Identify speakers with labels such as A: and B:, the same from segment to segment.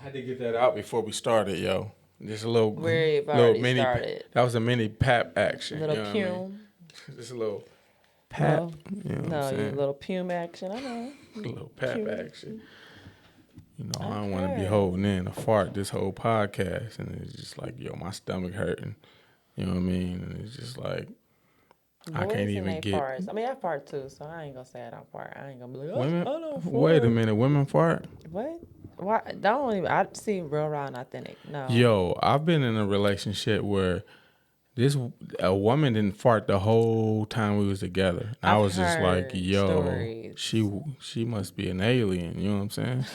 A: I had to get that out before we started, yo. Just a
B: We've
A: little
B: already
A: mini.
B: started.
A: That was a mini pap action.
B: Little
A: You know what I mean?
B: pume.
A: Just a little pap.
B: Little,
A: You know what I'm
B: no, you
A: saying?
B: little pume action. I know.
A: A little pap
B: Pume.
A: action. You know, I don't want to be
B: Okay.
A: holding in a fart this whole podcast, and it's just like, yo, my stomach hurting. You know what I mean? And it's just like I
B: Boys
A: can't
B: and
A: even
B: they
A: get
B: farts. I mean, I fart too, so I ain't gonna say I don't fart. I ain't gonna be like,
A: women.
B: I don't fart.
A: Wait a minute, women fart.
B: What? Why? Don't even. I see real raw and authentic. No.
A: Yo, I've been in a relationship where a woman didn't fart the whole time we was together. I
B: I've
A: was just like,
B: heard
A: yo,
B: stories.
A: she must be an alien. You know what I'm saying?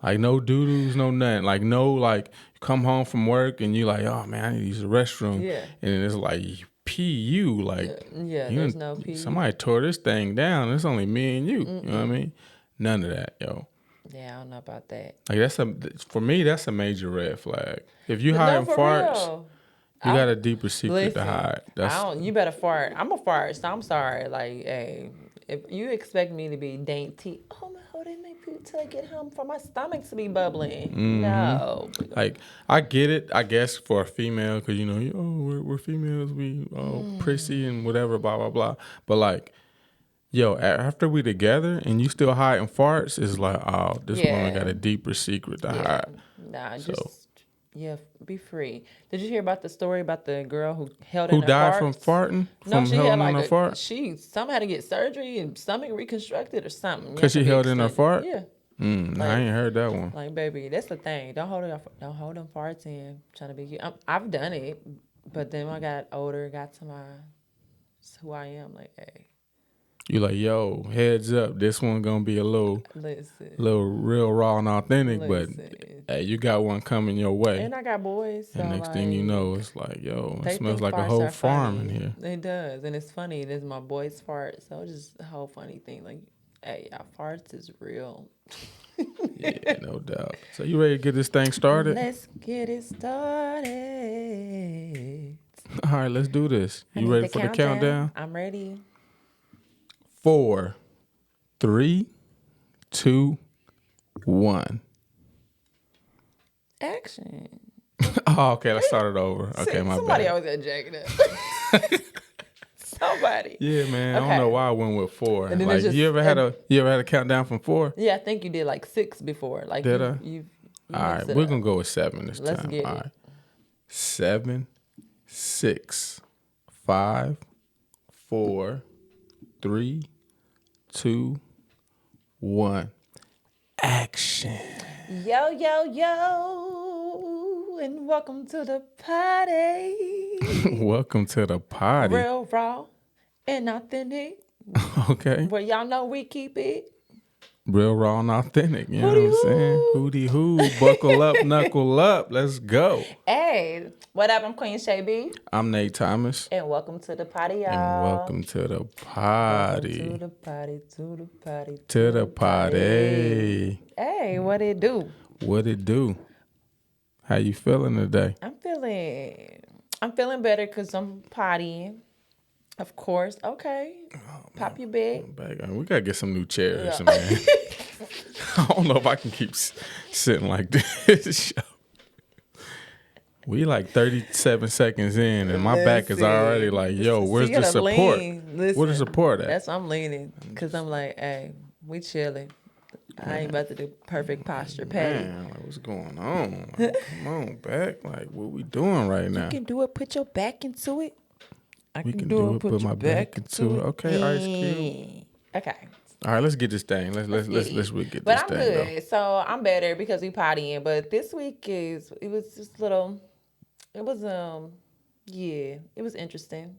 A: Like no doo-doos, no nothing. Like no, like you come home from work and you like, oh man, I need to use the restroom.
B: Yeah.
A: And it's like PU, like
B: Yeah.
A: you
B: There's no pee.
A: somebody tore this thing down. It's only me and you. You know what I mean? None of that, yo.
B: Yeah, I don't know about that.
A: Like for me, that's a major red flag. If you
B: But
A: hiding
B: no, for
A: farts,
B: real.
A: you got a deeper secret to
B: Listen,
A: hide.
B: I don't. You better fart. I'm a fart, so I'm sorry. Like, hey, if you expect me to be dainty, oh my, hold it, make food till I get home for my stomach to be bubbling. No.
A: Like I get it, I guess for a female, because you know, we're females, we prissy and whatever, blah blah blah. But like, yo, after we together and you still hiding farts, it's like, oh, this woman got a deeper secret to hide.
B: Nah,
A: So
B: be free. Did you hear about the story about the girl who held
A: who
B: in her
A: died
B: farts?
A: from farting?
B: No,
A: From
B: she had
A: holding
B: like
A: on her fart?
B: some had to get surgery and stomach reconstructed or something.
A: Because she held in her fart?
B: Yeah.
A: I ain't heard that one.
B: Like, baby, that's the thing. Don't hold them farts in. Trying to be cute. I've done it, but then when I got older, got to who I am. Like, hey,
A: You like, yo, heads up, this one gonna be a little real raw and authentic, but hey, you got one coming your way.
B: And I got boys, so
A: and next thing you know, it's like, yo, it smells like a whole farm in here.
B: It does, and it's funny. It is my boys' fart, so it's just a whole funny thing. Like, hey, our farts is real.
A: Yeah, no doubt. So you ready to get this thing started?
B: Let's get it started.
A: All right, let's do this. You ready for the countdown?
B: I'm ready.
A: 4, 3, 2, 1.
B: Action.
A: Oh, okay. Let's start it over. Okay, my
B: somebody
A: bad.
B: always got jacking up. Somebody.
A: Yeah, man. Okay. I don't know why I went with 4. Like, you ever had a countdown from 4?
B: Yeah, I think you did like 6 before. Like,
A: did I?
B: You
A: all right, we're gonna go with 7 this time.
B: Let's get
A: all
B: it.
A: Right. 7, 6, 5, 4, 3, 2, 1. Action.
B: Yo, yo, yo, and welcome to the party.
A: Welcome to the party.
B: Real raw and authentic.
A: Okay.
B: Well, y'all know we keep it
A: real raw and authentic. You know what I'm saying? Hootie hoo, buckle up, knuckle up. Let's go.
B: Hey, what up? I'm Queen Shea B.
A: I'm Nate Thomas.
B: And welcome to the party, y'all.
A: And welcome to the party.
B: Welcome to the party, to the party,
A: to the party.
B: Hey, what it do?
A: What it do? How you feeling today?
B: I'm feeling better because I'm partying. Of course. Okay. Pop your bag.
A: We got to get some new chairs, man. I don't know if I can keep sitting like this. We like 37 seconds in, and my back is already like, yo, where's the support? Where's the support at?
B: That's why I'm leaning, because I'm like, hey, we chilling. I ain't about to do perfect posture, Patty.
A: Man, like, what's going on? Like, come on, back. Like, what we doing right now?
B: You can do it. Put your back into it.
A: We can do it. Put my back into it. Okay, Ice Cube.
B: Okay.
A: All right, let's get this thing. Let's really get this thing.
B: But I'm good. Though. So I'm better because we partying. But this week it was just little. It was it was interesting.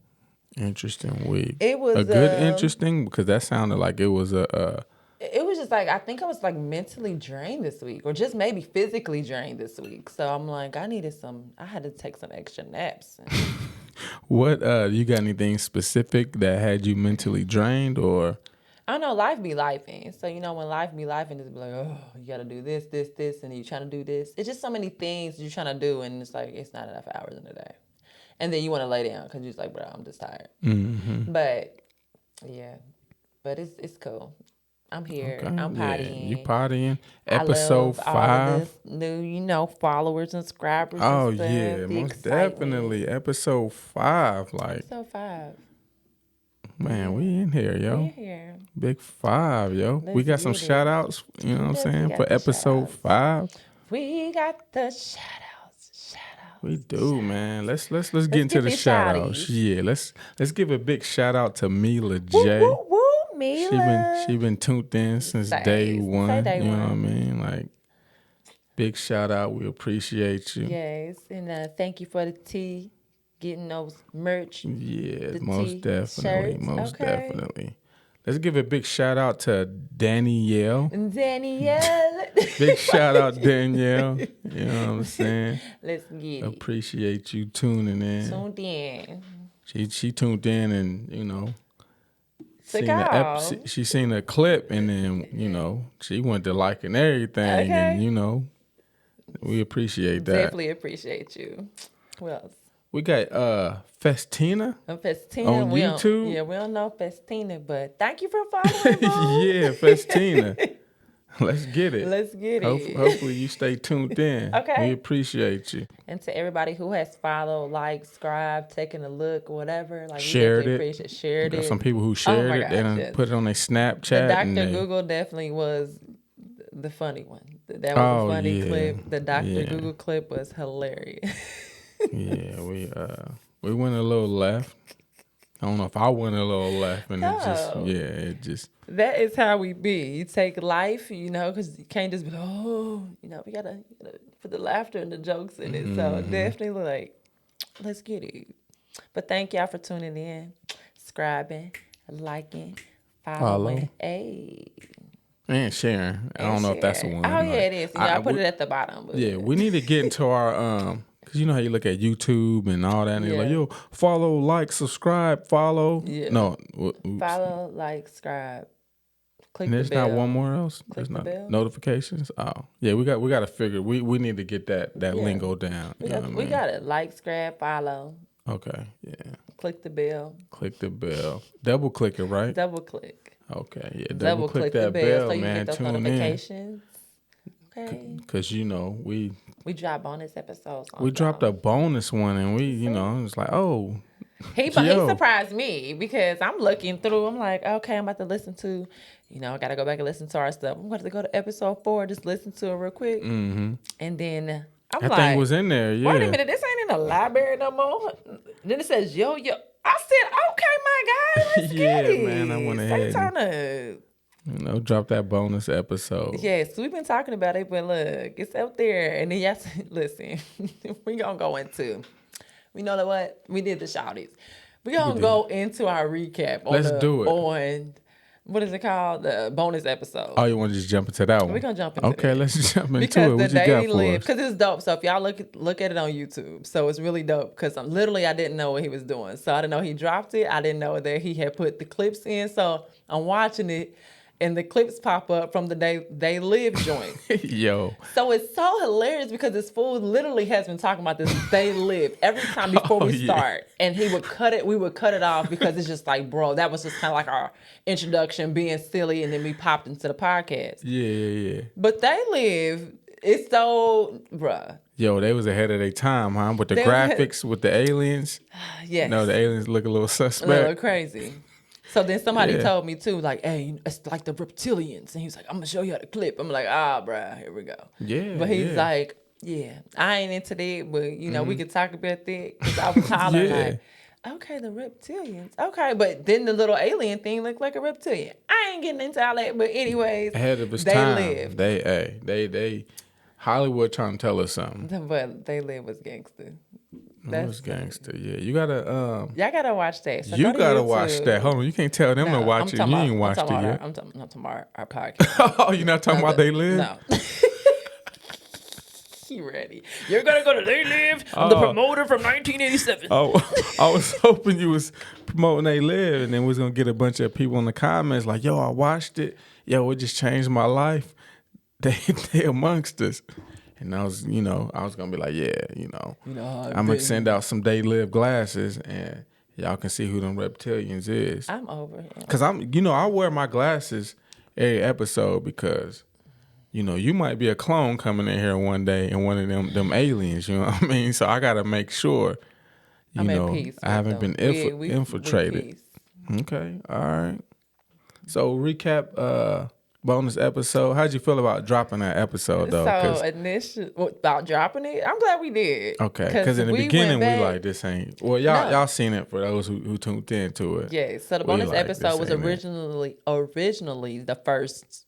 A: Interesting week.
B: It was
A: a good interesting, because that sounded like it was
B: It was just like, I think I was like mentally drained this week, or just maybe physically drained this week. So I'm like, I had to take some extra naps.
A: What, you got anything specific that had you mentally drained, or?
B: I don't know, life be lifing. So, you know, when life be lifing, it's be like, oh, you got to do this, and you're trying to do this. It's just so many things you're trying to do, and it's like, it's not enough hours in the day. And then you want to lay down because you're just like, bro, I'm just tired.
A: Mm-hmm.
B: But, yeah. But it's cool. I'm here.
A: Okay.
B: I'm
A: Yeah, you
B: pottying.
A: pottying.
B: I
A: Episode
B: love all of
A: 5.
B: this new, followers and subscribers and
A: Oh
B: stuff.
A: yeah,
B: The
A: most
B: excitement.
A: definitely. Episode 5. Like,
B: Episode 5.
A: man,
B: Yeah.
A: we in here,
B: We
A: yo.
B: here.
A: Big 5, yo. We
B: Let's
A: got some
B: get it.
A: shout outs, you know what I'm
B: Definitely
A: saying,
B: got
A: for
B: the shout
A: episode
B: outs.
A: 5.
B: We got the shout outs.
A: We do, man. Let's get into
B: get
A: the
B: these
A: shout outs.
B: shouties.
A: Yeah, let's give a big shout out to Mila
B: Woo,
A: J.
B: woo, woo, Mila.
A: She been tuned in since day one.
B: Say day
A: you know
B: one.
A: what I mean? Like, big shout out. We appreciate you.
B: Yes, and thank you for the tea, getting those merch.
A: Yeah,
B: The
A: most definitely.
B: T-shirts,
A: Most
B: okay.
A: definitely. Let's give a big shout out to Danielle.
B: Danielle.
A: Big shout out, Danielle. You know what I'm saying?
B: Let's get it.
A: Appreciate you tuning in.
B: Tuned in.
A: She tuned in and, you know,
B: Took
A: she seen a clip and then, you know, she went to liking everything
B: Okay.
A: and, you know, we appreciate that.
B: Definitely appreciate you. Who else?
A: We got Festina.
B: Festina
A: On YouTube?
B: We don't know Festina, but thank you for following. Boo.
A: Yeah, Festina. Let's get it.
B: Let's get it.
A: Hopefully you stay tuned in.
B: Okay.
A: We appreciate you.
B: And to everybody who has followed, liked, subscribed, taken a look, whatever, like
A: Shared
B: we
A: it.
B: definitely appreciate shared
A: Got
B: it.
A: some people who shared
B: my
A: it. They
B: gosh,
A: done
B: yes.
A: put it on their Snapchat.
B: The
A: and
B: Dr.
A: they-
B: Google definitely was the funny one. That was a funny
A: yeah.
B: clip. The Dr.
A: Yeah.
B: Google clip was hilarious.
A: Yeah, we went a little left. I don't know if I went a little left, and
B: No.
A: it just
B: That is how we be. You take life, because you can't just be like, oh, we gotta put the laughter and the jokes in it. So definitely let's get it. But thank y'all for tuning in, subscribing, liking, following. Hey.
A: and sharing. I don't know if that's the one.
B: Oh, yeah, it is. I put it at the bottom. But
A: Yeah, we need to get into our because you know how you look at YouTube and all that, and you're like,
B: Yeah.
A: yo, follow, like, subscribe, follow.
B: Yeah.
A: No,
B: Follow, like, subscribe. Click
A: and
B: the
A: there's
B: bell.
A: not one more else.
B: Click
A: There's
B: the
A: not
B: bell.
A: notifications. Oh, yeah, we got to figure. We need to get that lingo down.
B: We
A: You know what I mean?
B: got it. Like, subscribe, follow.
A: Okay, yeah.
B: Click the bell.
A: Click the bell. Double click it, right?
B: Double click.
A: Okay, yeah.
B: Double click the
A: that
B: bell so you
A: man.
B: get those
A: Tune in.
B: notifications. Okay.
A: Because, you know, we
B: drop bonus episodes.
A: dropped a bonus one and we, you know, it's like, oh.
B: He
A: Yo.
B: surprised me because I'm looking through. I'm like, okay, I'm about to listen to, I got to go back and listen to our stuff. I'm going to go to episode 4, just listen to it real quick.
A: Mm-hmm.
B: And then I'm
A: That
B: like,
A: thing was in there, yeah.
B: wait a minute, this ain't in the library no more. Then it says, yo. I said, okay, my guy, let's
A: Yeah,
B: get it.
A: man, I went ahead
B: Stay
A: and-
B: turning.
A: You know, drop that bonus episode.
B: Yes, we've been talking about it, but look, it's out there. And then y'all listen, we gonna go into, we know what? We did the shouties. We gonna go into our recap on
A: Let's do it.
B: on, what is it called? The bonus episode.
A: Oh, you want to just jump into that one?
B: We're gonna jump into
A: Okay,
B: that.
A: let's jump into
B: Because
A: it.
B: the
A: What you got
B: daily
A: for
B: live,
A: us?
B: because it's dope. So if y'all look at it on YouTube, so it's really dope. Because I didn't know what he was doing, so I didn't know he dropped it. I didn't know that he had put the clips in. So I'm watching it, and the clips pop up from the they live joint.
A: Yo.
B: So it's so hilarious because this fool literally has been talking about this they live every time before we start. And we would cut it off because it's just like, bro, that was just kind of like our introduction being silly, and then we popped into the podcast.
A: Yeah.
B: But they live, it's so, bruh.
A: Yo, they was ahead of their time, huh? With the
B: They was-
A: graphics, with the aliens.
B: Yes.
A: No, the aliens look a little
B: a little
A: suspect.
B: crazy. So then somebody
A: Yeah.
B: told me too, like, hey, it's like the reptilians. And he was like, I'm going to show you how to clip. I'm like, bruh, here we go.
A: Yeah,
B: But he's
A: yeah.
B: like, yeah, I ain't into that, but, we could talk about that. Because I was hollering
A: Yeah.
B: like, okay, the reptilians. Okay, but then the little alien thing looked like a reptilian. I ain't getting into all that, but anyways.
A: Ahead of his
B: they
A: time.
B: live.
A: They Hollywood trying to tell us something.
B: But they live was gangster.
A: That was gangster. Yeah, you gotta
B: Y'all gotta watch that. So
A: you
B: go to
A: gotta
B: YouTube.
A: watch that. Hold on, you can't tell them to watch it. You ain't watched it yet.
B: I'm talking about our podcast.
A: Oh, you're not talking about They Live?
B: No. You ready? You're gonna go to They Live. I'm the promoter from 1987.
A: Oh, I was hoping you was promoting They Live, and then we was gonna get a bunch of people in the comments like, "Yo, I watched it. Yo, it just changed my life." They amongst us, and I was gonna be like, I'm gonna send out some They Live glasses, and y'all can see who them reptilians is.
B: I'm over him.
A: Cause I wear my glasses every episode because you might be a clone coming in here one day and one of them aliens. You know what I mean? So I gotta make sure
B: I'm at peace
A: I
B: with
A: haven't
B: them.
A: been
B: We
A: infiltrated.
B: peace.
A: Okay, all right. So recap bonus episode. How'd you feel about dropping that episode though?
B: So initially about dropping it, I'm glad we did.
A: Okay, because in the
B: we
A: beginning
B: went back,
A: we like this ain't. Well, y'all seen it for those who tuned into it.
B: Yeah. So the
A: We
B: bonus
A: like,
B: episode
A: this
B: was
A: ain't it.
B: originally the first.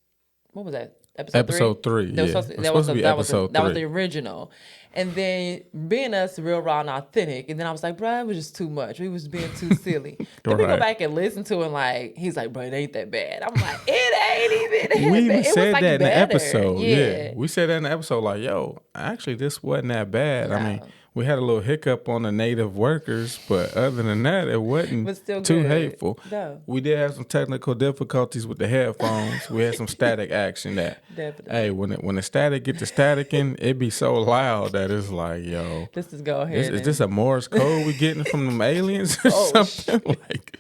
B: What was that?
A: Episode 3.
B: That was
A: Yeah,
B: supposed to,
A: it's supposed to be episode 3.
B: That was the original. And then being us real raw and authentic, and then I was like, bro, it was just too much. We was being too silly. Then we go
A: Right.
B: back and listen to it, and like he's like, bro, it ain't that bad. I'm like, it ain't even that
A: We
B: bad.
A: even
B: It
A: said
B: was like
A: that in the
B: better.
A: episode.
B: Yeah.
A: We said that in the episode. Like, yo, actually, this wasn't that bad. I mean,
B: No.
A: we had a little hiccup on the native workers, but other than that, it wasn't
B: But still
A: too
B: good.
A: hateful.
B: No.
A: We did have some technical difficulties with the headphones. We had some static action that,
B: Definitely.
A: hey, when the static get the static in, it be so loud that it's like, yo,
B: Let's just go ahead.
A: is this a Morse code we getting from them aliens or something? Like,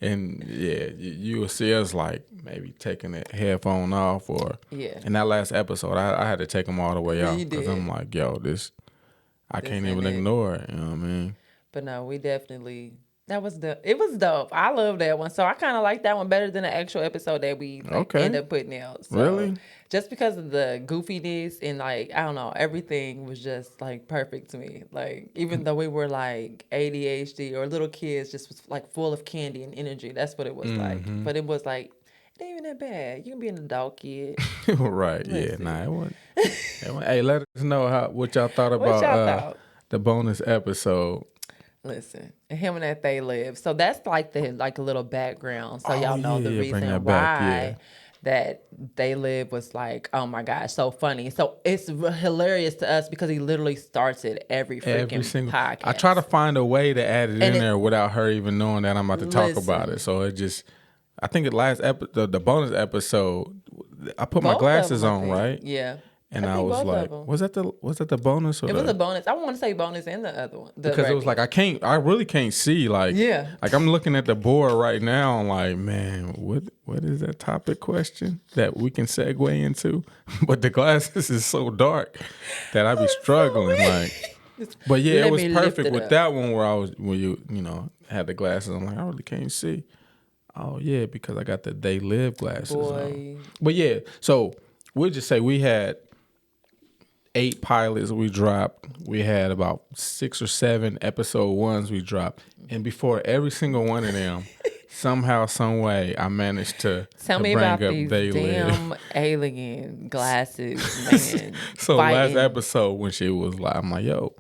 A: and yeah, you will see us like maybe taking the headphone off or in that last episode, I had to take them all the way off because I'm like, yo, I can't even ignore it. You know what I mean?
B: But no, we definitely it was dope. I love that one. So I kind of like that one better than the actual episode that we end up putting out. So,
A: really?
B: Just because of the goofiness and like, I don't know, everything was just like perfect to me. Like, even though we were like ADHD or little kids, just was like full of candy and energy. That's what it was like. But it was like, it ain't even that bad. You can be an adult kid.
A: Right.
B: Listen.
A: Yeah. Nah, it wasn't. Hey, let us know what y'all thought about the bonus episode.
B: Listen, him and that they live. So that's like a little background. So y'all know the reason why that they live was like, oh my gosh, so funny. So it's hilarious to us because he literally starts it every single podcast.
A: I try to find a way to add it in there without her even knowing that I'm about to talk about it. So it just, I think the bonus episode, I put my glasses on, right?
B: Yeah.
A: And I was like, was that the bonus? Or
B: it was a bonus. I want to say bonus and the other one.
A: Because it was like, I really can't see. Like, like I'm looking at the board right now. I'm like, man, what is that topic question that we can segue into? But the glasses is so dark that I be struggling. Like, but yeah, it was perfect with that one where you had the glasses. I'm like, I really can't see. Oh yeah, because I got the They Live glasses on. But yeah, so we'll just say we had 8 pilots we dropped. We had about 6 or 7 episode 1s we dropped. And before every single one of them, somehow, some way, I managed to
B: tell me
A: bring
B: about
A: up
B: these
A: They
B: damn
A: Live.
B: alien glasses, man.
A: So last episode when she was like, I'm like, yo,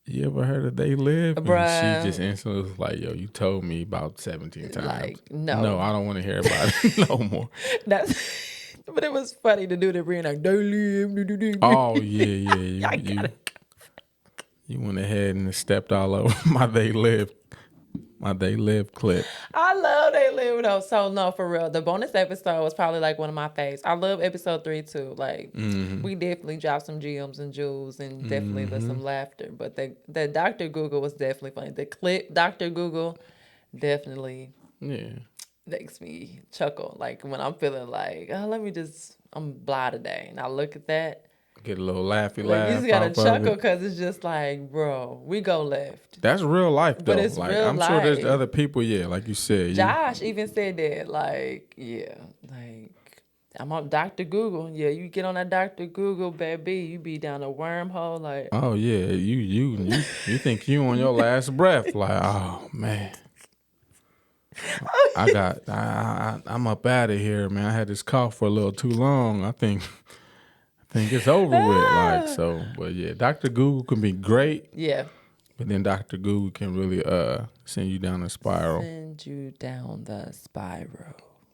A: you ever heard of They Live?
B: Bruh.
A: And she just instantly was like, yo, you told me about 17 times.
B: Like, no,
A: I don't want to hear about it no more.
B: But it was funny to do the reenact. They live.
A: Oh yeah. You went ahead and stepped all over my They Live clip.
B: I love They Live though. So no, for real. The bonus episode was probably like one of my faves. I love episode 3 too. Like we definitely dropped some gems and jewels and definitely with some laughter. But the Dr. Google was definitely funny. The clip Dr. Google definitely makes me chuckle. Like when I'm feeling like, I'm blah today. And I look at that.
A: Get a little laugh.
B: You just gotta chuckle because it's just like, bro, we go left.
A: That's real life, though.
B: But it's
A: like,
B: real
A: I'm
B: life.
A: sure there's other people, like you said.
B: Josh even said that, like, I'm on Dr. Google. Yeah, you get on that Dr. Google, baby, you be down a wormhole, like.
A: Oh yeah, you think you on your last breath, like, oh man. I'm up out of here, man. I had this cough for a little too long. I think it's over with. Like, so, but yeah, Dr. Google can be great.
B: Yeah.
A: But then Dr. Google can really send you down a spiral.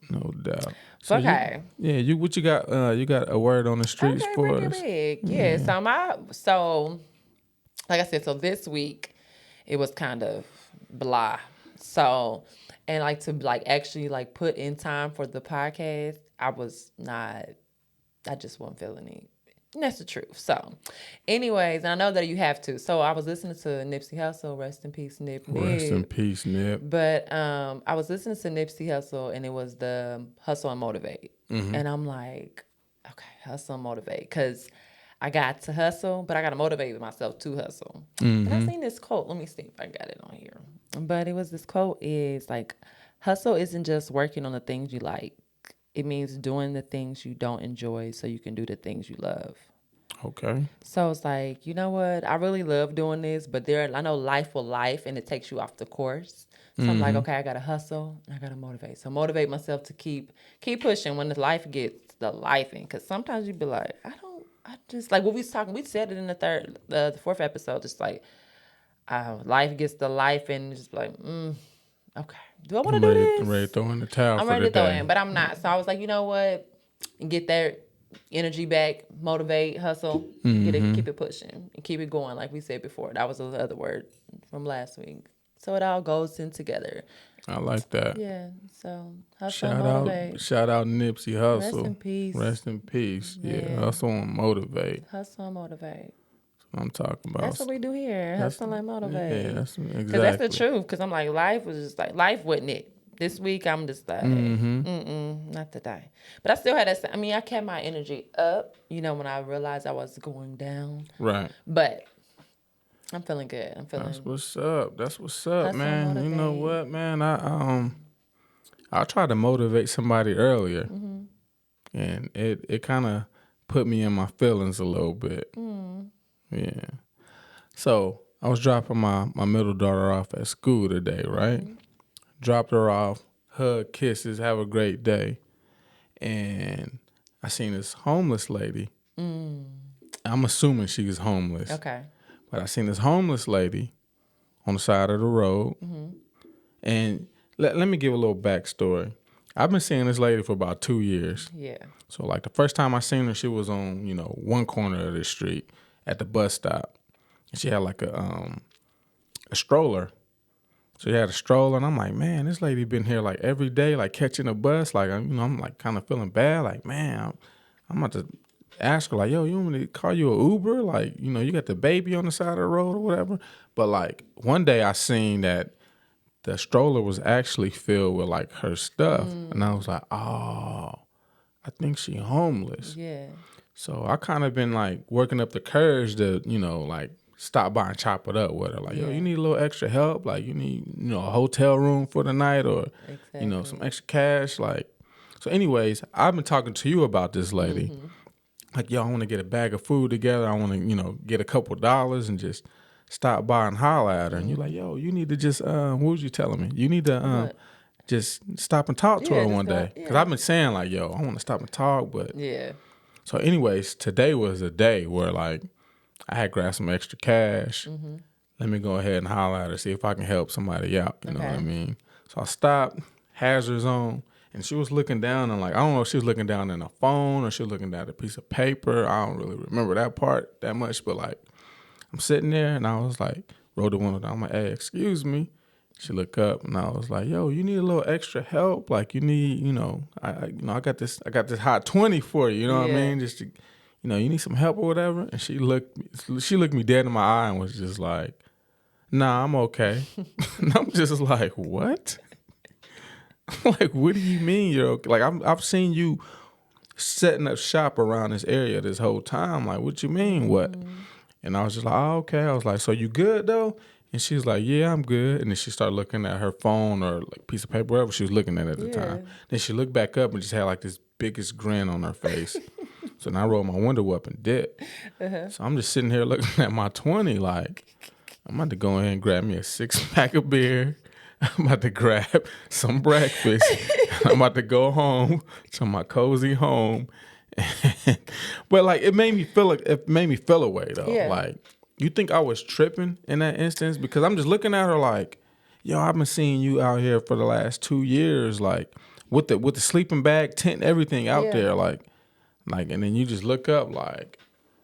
A: No doubt. So
B: okay.
A: What you got? You got a word on the streets for us?
B: Yeah. So like I said, so this week it was kind of blah. So, and like to like actually like put in time for the podcast, I just wasn't feeling it. That's the truth. So, anyways, and I know that you have to. So I was listening to Nipsey Hussle, rest in peace, Nip
A: Rest in
B: Nip.
A: peace, Nip.
B: But I was listening to Nipsey Hussle, and it was the Hustle and Motivate, and I'm like, okay, hustle and motivate, because I got to hustle, but I got to motivate myself to hustle. And I seen this quote. Let me see if I got it on here. But it was this quote is like, hustle isn't just working on the things you like. It means doing the things you don't enjoy so you can do the things you love.
A: Okay.
B: So it's like, you know what? I really love doing this, but I know life will life and it takes you off the course. So I'm like, okay, I gotta hustle and I gotta motivate. So motivate myself to keep pushing when the life gets the life in. Cause sometimes you be like, I just like what we was talking, we said it in the fourth episode, just like life gets the life and just like, okay, do I want to do
A: I'm ready
B: this?
A: to throw in the towel
B: I'm
A: for
B: ready
A: the
B: to throw
A: day.
B: in, but I'm not. So I was like, you know what? Get that energy back, motivate, hustle, keep it pushing, and keep it going. Like we said before, that was the other word from last week. So it all goes in together.
A: I like that.
B: Yeah. So hustle and motivate.
A: Shout out Nipsey
B: Rest in
A: Hussle.
B: peace.
A: Rest in peace. Yeah,
B: Yeah.
A: hustle and motivate.
B: Hustle and motivate.
A: That's what I'm talking about.
B: That's what we do here. Hustle and motivate.
A: Yeah, that's exactly.
B: Because that's the truth. Because I'm like, life was just like, life wasn't it. This week, I'm just like, not today. But I still had that. I mean, I kept my energy up, when I realized I was going down.
A: Right.
B: But I'm feeling good. I'm feeling.
A: That's what's up. That's what's up,
B: Hustle,
A: man.
B: motivate.
A: You know what, man? I tried to motivate somebody earlier, and it kind of put me in my feelings a little bit. Yeah. So I was dropping my middle daughter off at school today, right? Dropped her off, hug, kisses, have a great day. And I seen this homeless lady. I'm assuming she was homeless.
B: Okay.
A: But I seen this homeless lady on the side of the road. And let me give a little backstory. I've been seeing this lady for about 2 years.
B: Yeah.
A: So like the first time I seen her, she was on, one corner of the street at the bus stop. And she had like a stroller. So she had a stroller, and I'm like, man, this lady been here like every day, like catching a bus. Like, I'm like kind of feeling bad. Like, man, I'm about to ask her, like, yo, you want me to call you an Uber? Like, you got the baby on the side of the road or whatever. But like one day I seen that the stroller was actually filled with like her stuff. And I was like, oh, I think she homeless.
B: Yeah.
A: So I kind of been like working up the courage to, like stop by and chop it up with her. Like, yo, you need a little extra help? Like, you need, a hotel room for the night or, some extra cash? Like, so anyways, I've been talking to you about this lady. Like, yo, I want to get a bag of food together. I want to, get a couple dollars and just stop by and holler at her. And you're like, yo, you need to just, what was you telling me? You need to just stop and talk to her one day. Because I've been saying, like, yo, I want to stop and talk. But
B: Yeah.
A: So anyways, today was a day where, like, I had grabbed some extra cash. Let me go ahead and holler at her, see if I can help somebody out. You know what I mean? So I stopped, hazards on, and she was looking down and like, I don't know if she was looking down in a phone or she was looking down at a piece of paper. I don't really remember that part that much, but like, I'm sitting there and I was like, rolled the window down. I'm like, hey, excuse me. She looked up and I was like, yo, you need a little extra help? Like you need, I got this hot 20 for you. You know what I mean? Just to, you need some help or whatever. And she looked me dead in my eye and was just like, nah, I'm okay. And I'm just like, what? Like, what do you mean you're okay? Like, I've seen you setting up shop around this area this whole time. Like, what you mean, what? And I was just like, oh, okay. I was like, so you good though? And she was like, yeah, I'm good. And then she started looking at her phone or like piece of paper, whatever she was looking at the time. Then she looked back up and just had like this biggest grin on her face. So then I rolled my window up and dipped. So I'm just sitting here looking at my 20 like, I'm about to go ahead and grab me a 6-pack of beer. I'm about to grab some breakfast. I'm about to go home to my cozy home. But like it made me feel away though.
B: Yeah.
A: Like you think I was tripping in that instance? Because I'm just looking at her like, yo, I've been seeing you out here for the last 2 years, like with the sleeping bag, tent, everything out there, like, and then you just look up like,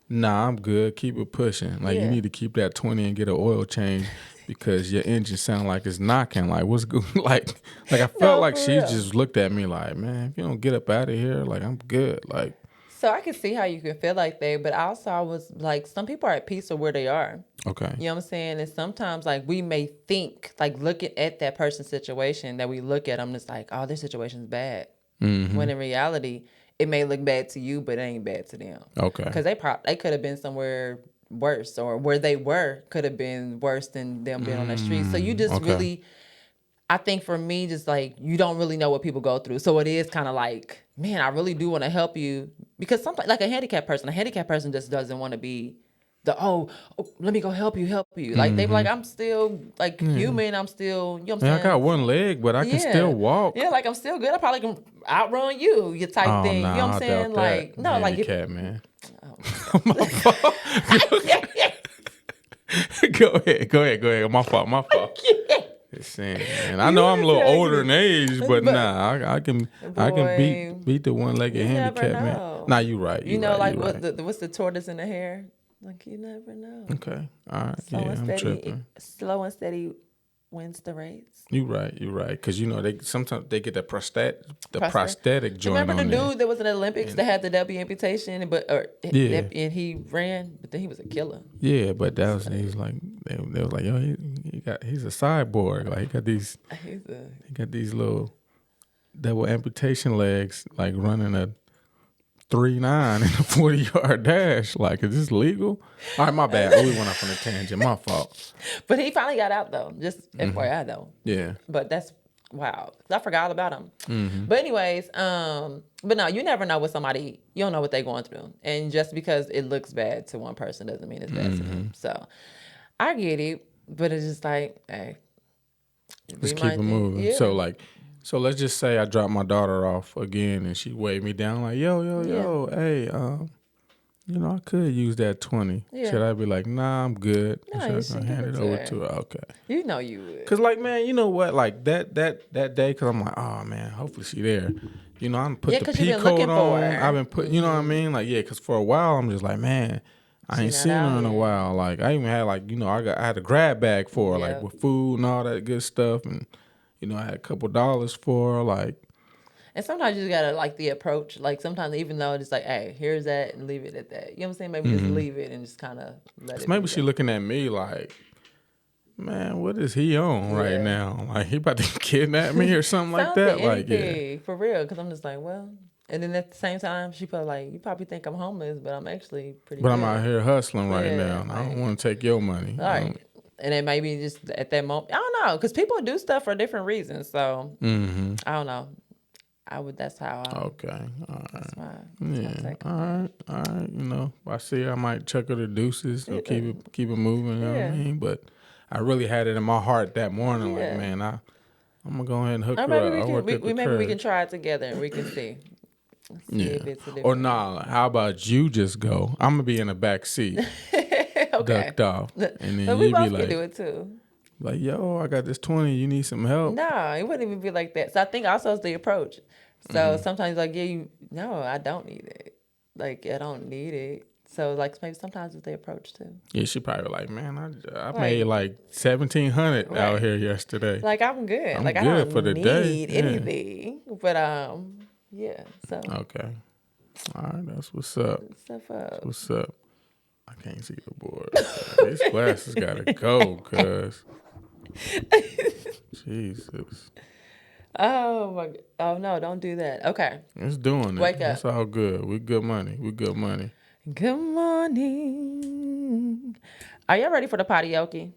A: nah, I'm good. Keep it pushing. Like you need to keep that 20 and get an oil change because your engine sound like it's knocking. Like what's good? like I felt like she just looked at me like, man, if you don't get up out of here, like I'm good. Like
B: So I can see how you can feel like that, but also I was like, some people are at peace with where they are.
A: Okay.
B: You know what I'm saying? And sometimes, like, we may think, like, looking at that person's situation, that we look at them and it's like, oh, their situation's bad.
A: Mm-hmm.
B: When in reality, it may look bad to you, but it ain't bad to them.
A: Okay.
B: Because they could have been somewhere worse, or where they were could have been worse than them being on the street. So you just
A: okay.
B: really, I think for me, just like, you don't really know what people go through. So it is kind of like, man, I really do want to help you. Because sometimes, like a handicapped person just doesn't want to be let me go help you. Like, they be like, I'm still, like, human. I'm still, you know what I'm
A: Man,
B: saying?
A: I got one leg, but I can still walk.
B: Yeah, like, I'm still good. I probably can outrun you type
A: Oh,
B: thing.
A: nah,
B: You know what I'm
A: I
B: saying?
A: doubt
B: Like,
A: that.
B: no, like, if,
A: Handicap, man. My fault. Go ahead. My fault. Just saying, man. I know I'm a little older in age, but nah, I can beat the one-legged handicap, man. Nah, you right.
B: You know,
A: right,
B: like,
A: right.
B: what's the tortoise in the hair? Like, you never know.
A: Okay. All right. I'm tripping.
B: Slow and steady wins the race.
A: You right. Because, you know, they sometimes they get the prosthetic joint
B: Remember
A: on
B: the
A: there.
B: dude that was in the Olympics that had the W amputation, and he ran, but then he was a killer.
A: Yeah, but that was he was like they was like, yo, he's a cyborg. Like he got these little double amputation legs, like running a 3.9 in a 40-yard dash. Like, is this legal? All right, my bad. We went off on a tangent. My fault.
B: But he finally got out, though. Just FYI, though.
A: Yeah.
B: But that's wow. I forgot all about him.
A: Mm-hmm.
B: But anyways, but no, you never know what somebody, you don't know what they're going through. And just because it looks bad to one person doesn't mean it's bad to them. So I get it, but it's just like, hey.
A: Just keep it moving. Yeah. So let's just say I drop my daughter off again and she waved me down like, yo, hey, you know, I could use that 20. Yeah. Should I be like, nah, I'm good?
B: No,
A: should I hand it over to her? Okay.
B: You know you would.
A: Because, like, man, you know what? Like, that day, because I'm like, oh, man, hopefully she there. You know, I'm put the P code on. I've been putting, you know what I mean? Like, yeah, because for a while, I'm just like, man, I ain't seen her in a while. Like, I even had, like, you know, I had a grab bag for her, like, with food and all that good stuff. And, you know, I had a couple dollars for her, like.
B: And sometimes you just gotta like the approach. Like, sometimes even though it's like, hey, here's that, and leave it at that. You know what I'm saying? Maybe just leave it and just kind of let it.
A: Maybe she looking at me like, man, what is he on right now? Like, he about to kidnap me or something like that? Like, yeah,
B: for real. Because I'm just like, well. And then at the same time, she probably like, you probably think I'm homeless, but I'm actually pretty. But
A: good. I'm out here hustling right now. And I don't want to take your money.
B: All right. And then maybe just at that moment, I don't know, because people do stuff for different reasons. So I don't know. That's how I.
A: Okay. All right.
B: Yeah.
A: All right. You know, if I see her, I might chuck her the deuces or keep it moving. You know what I mean? But I really had it in my heart that morning. Like, man, I'm gonna go ahead and hook her up.
B: Maybe we can try it together and we can see.
A: If it's a or nah, how about you just go? I'm gonna be in the back seat, ducked off, and then
B: so
A: you be like,
B: can do it too.
A: Like, yo, I got this 20. You need some help?
B: No, it wouldn't even be like that. So I think also it's the approach. So sometimes like, no, I don't need it. Like, I don't need it. So like maybe sometimes it's the approach too.
A: Yeah, she probably like, man, I made like 1,700 out here yesterday.
B: Like, I'm good.
A: I'm
B: like
A: good
B: I don't
A: for the
B: need anything. But yeah. So
A: okay. All right, that's what's up. What's up? I can't see the board. These glasses gotta go, cuz. Jesus.
B: Oh my! Oh no! Don't do that. Okay.
A: It's doing it.
B: Wake up.
A: It's all good. We good money. Good morning.
B: Are y'all ready for the Poddyoake?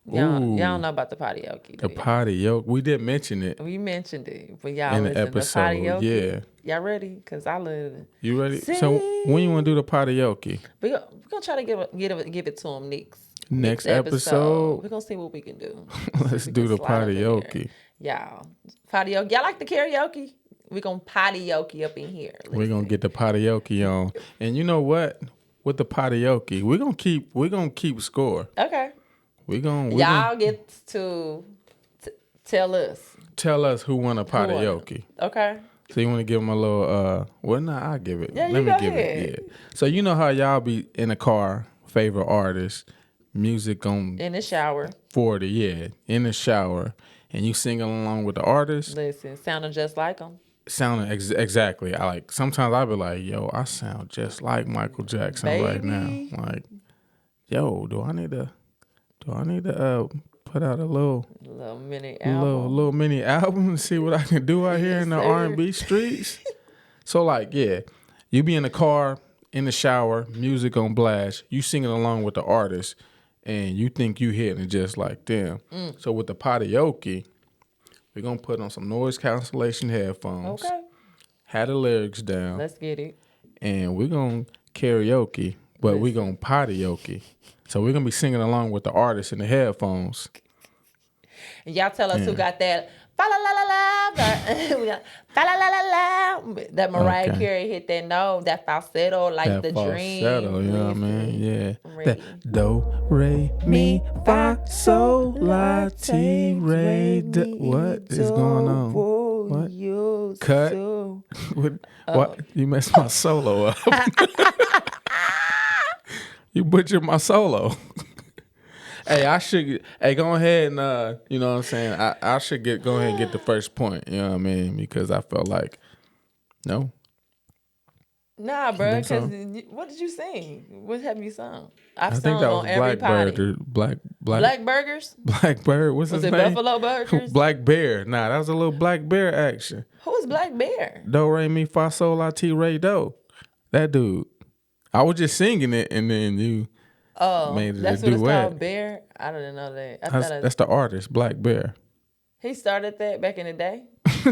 B: Y'all don't know about the Poddyoake.
A: The Poddyoake. We did mention it.
B: We mentioned it, but y'all
A: in the episode. Yeah.
B: Y'all ready? Cause I love it.
A: You ready? So when you want to do the Poddyoake?
B: We're gonna try to give it to them
A: next episode.
B: We're gonna see what we can do.
A: Let's do the Poddyoake.
B: Y'all, Poddyoake. Y'all like the karaoke? We're gonna Poddyoake up in here.
A: We're gonna get the Poddyoake on. And you know what? With the Poddyoake, we're gonna keep score.
B: Okay.
A: Y'all
B: get to tell us
A: who won a Poddyoake.
B: Okay.
A: So you want to give them a little I'll give it.
B: Yeah,
A: Let me give it. Yeah. So you know how y'all be in a car, favorite artist, music on
B: in the shower.
A: 40, in the shower, and you singing along with the artist.
B: Listen, sounding just like them.
A: sounding exactly. I like sometimes I be like, yo, I sound just like Michael Jackson right now.
B: Baby.
A: Like, yo, do I need to put out a
B: Little mini album.
A: little mini album and see what I can do out here in the R&B streets? So like, yeah, you be in the car, in the shower, music on blast, you singing along with the artist, and you think you hitting it just like them. So with the Poddyoake, we're gonna put on some noise cancellation headphones,
B: Okay.
A: have the lyrics down,
B: Let's get it.
A: and we're gonna karaoke, but we're gonna Poddyoake. So we're gonna be singing along with the artist in the headphones.
B: And y'all tell us who got that fa la la la la. We got fa la la la la. That Mariah Carey hit that note, that falsetto, like
A: That
B: the
A: falsetto,
B: dream.
A: you know what I mean? Yeah.
B: I'm ready.
A: That do, re, mi, fa, sol, la, ti, re, do. What is going on? What? Cut. What? You messed my solo up. You butchered my solo. Hey, go ahead and you know what I'm saying? I should go ahead and get the first point, you know what I mean? Because I felt like, no.
B: Nah, bro,
A: think so?
B: because what did you sing? What have you sung? I've
A: I
B: sung
A: think that was
B: on every
A: Blackbird
B: potty.
A: or
B: Black Burgers?
A: Blackbird. What's
B: Was
A: his
B: it
A: name?
B: Buffalo Burgers?
A: Black Bear. Nah, that was a little Black Bear action.
B: Who was Black Bear?
A: Do, re, mi, fa, sol, la, ti, re, do. That dude. I was just singing it and then you made it
B: That's
A: a
B: what it's
A: duet.
B: called, Bear? I didn't know that.
A: That's the artist, Black Bear.
B: He started that back in the day?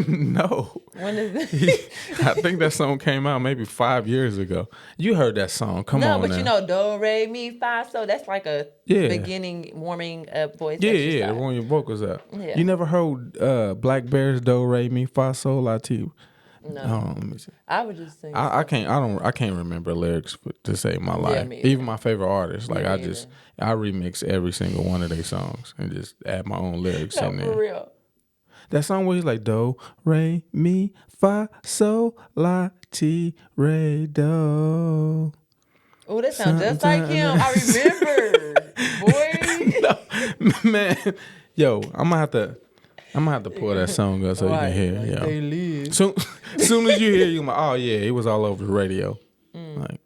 A: No.
B: When is this?
A: I think that song came out maybe 5 years ago. You heard that song. Come
B: No,
A: on
B: but
A: now.
B: you know, do, re, mi, fa, so that's like a beginning warming up voice exercise.
A: Yeah, warm your vocals up.
B: Yeah.
A: You never heard Black Bear's do, re, mi, fa, sol, la, ti?
B: No.
A: Let me see.
B: I would just sing.
A: I can't remember lyrics to save my life.
B: me
A: Even my favorite artists, like
B: Me
A: I
B: either.
A: remix every single one of their songs and just add my own lyrics
B: No,
A: in
B: for
A: there.
B: real.
A: That song where he's like do, re, mi, fa, sol, la, ti, re, do.
B: Oh, that sounds just like him. I remember. Boy.
A: No, man, yo, I'm gonna have to pull that song up so you can hear. Yo,
B: They live.
A: soon as you hear, you're like, oh yeah, it was all over the radio. Like,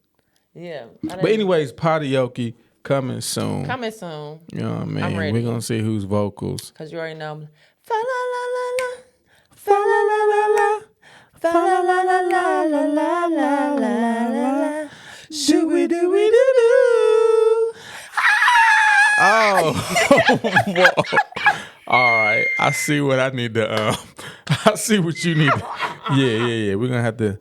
B: Yeah.
A: but anyways, Poddyoake coming soon.
B: Coming soon.
A: You know what I mean?
B: I'm ready.
A: We're gonna see whose vocals.
B: Because you already know. Fa la la la la. Fa la la la la. Fa la la la la la la la la la. Shoo-wee doo wee doo doo.
A: Oh, whoa. All right. I see what I need to. I see what you need. Yeah. We're gonna have to.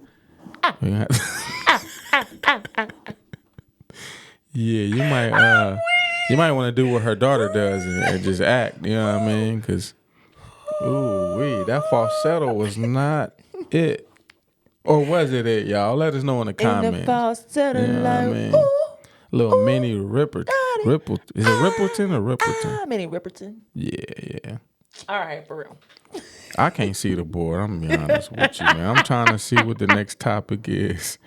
A: Yeah, you might want to do what her daughter does and just act. You know what I mean? Because, that falsetto was not it, or was it, y'all? Let us know in the comments.
B: In the falsetto
A: You know what I mean? Little mini Rippleton. Is it Rippleton or Rippleton?
B: Mini Ripperton.
A: Yeah.
B: All right, for real.
A: I can't see the board. I'm gonna be honest with you, man. I'm trying to see what the next topic is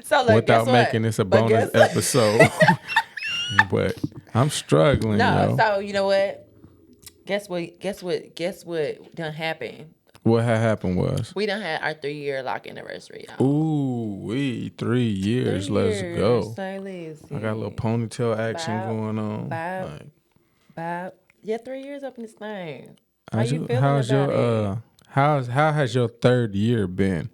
B: So look,
A: without
B: guess
A: making
B: what?
A: this a
B: But
A: bonus
B: guess what?
A: episode. But I'm struggling,
B: No,
A: yo.
B: so you know what? Guess what done happened?
A: What had happened was,
B: We done had our 3-year lock anniversary, y'all.
A: 3 years. Let's go.
B: Say listen.
A: I got a little ponytail action
B: Bob,
A: going on.
B: Bob.
A: Like,
B: Bob. Yeah, 3 years up in this thing. How you feeling about it?
A: How has your third year been?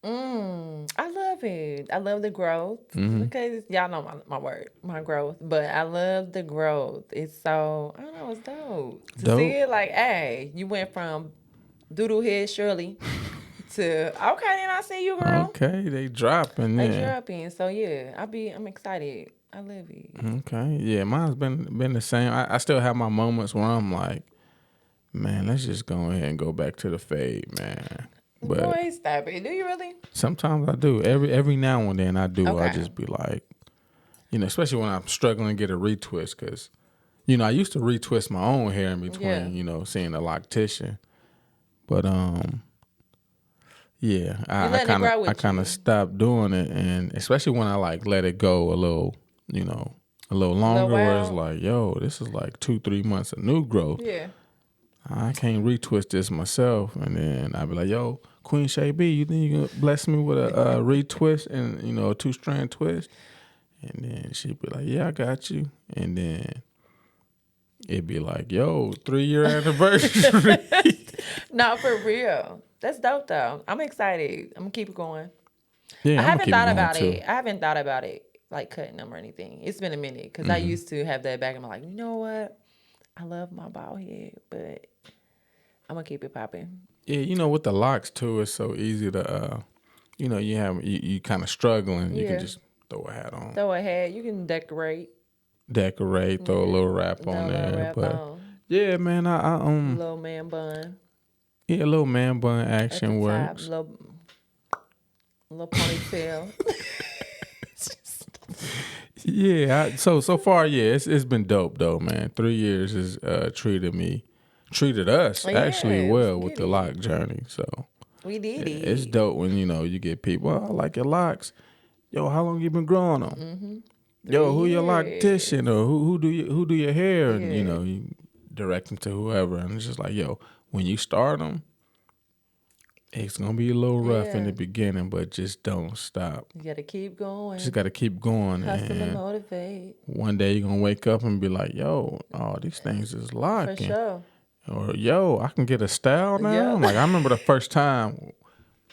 B: I love it. I love the growth.
A: Mm-hmm.
B: Because y'all know my growth. But I love the growth. It's so, I don't know, it's dope. To see it like, hey, you went from doodle head Shirley to, okay, then I see you, girl.
A: Okay, they dropping
B: They
A: there.
B: dropping. So yeah, I'm excited. I love it.
A: Okay, yeah, mine's been the same. I still have my moments where I'm like, man, let's just go ahead and go back to the fade, man. But
B: Boy, stop it. Do you really?
A: sometimes I do. Every now and then I do. I
B: Okay.
A: just be like, especially when I'm struggling to get a retwist, because I used to retwist my own hair in between,
B: Yeah.
A: seeing a loctician. But yeah, I
B: letting it grow with
A: I kind
B: you.
A: of stopped doing it, and especially when I like let it go a little, a little longer, where it's
B: while.
A: like, yo, this is like 2-3 months of new growth.
B: Yeah.
A: I can't retwist this myself, and then I'd be like, yo, Queen Shea B, you think you can bless me with a retwist and a 2-strand twist? And then she'd be like, yeah, I got you. And then it'd be like, yo, 3-year anniversary.
B: No, for real. That's dope though. I'm excited. I'm gonna keep it going.
A: Yeah,
B: I
A: I'm gonna
B: haven't
A: keep
B: thought
A: it going
B: about
A: too.
B: it. I haven't thought about it like cutting them or anything. It's been a minute because I used to have that back in my like, you know what? I love my bald head, but I'm gonna keep it popping.
A: Yeah, with the locks too, it's so easy to you kind of struggling. You can
B: Yeah.
A: just throw a hat on,
B: Throw a hat. You can decorate.
A: decorate, throw a little wrap
B: Throw
A: on
B: a little
A: there.
B: wrap
A: But
B: on.
A: yeah, man, I
B: Little man bun
A: yeah, a little man bun
B: at the
A: action
B: top.
A: works.
B: Little ponytail.
A: Yeah, so far, yeah, it's been dope though, man. 3 years has treated us actually
B: Yeah,
A: well
B: we
A: with
B: did
A: the
B: it.
A: lock journey. So
B: We did
A: it's
B: it.
A: dope when you get people. Oh, I like your locks. Yo, how long you been growing them?
B: Mm-hmm.
A: Yo,
B: 3
A: who your
B: years.
A: loctician or who do your hair? And
B: Yeah.
A: you direct them to whoever, and it's just like, yo, when you start them, it's gonna be a little rough in
B: Yeah.
A: the beginning, but just don't stop.
B: You gotta keep going.
A: Just gotta keep going,
B: Hustle and
A: and
B: motivate.
A: one day you're gonna wake up and be like, yo, oh, these things is
B: For
A: locking.
B: sure.
A: Or yo, I can get a style now.
B: Yep.
A: Like I remember the first time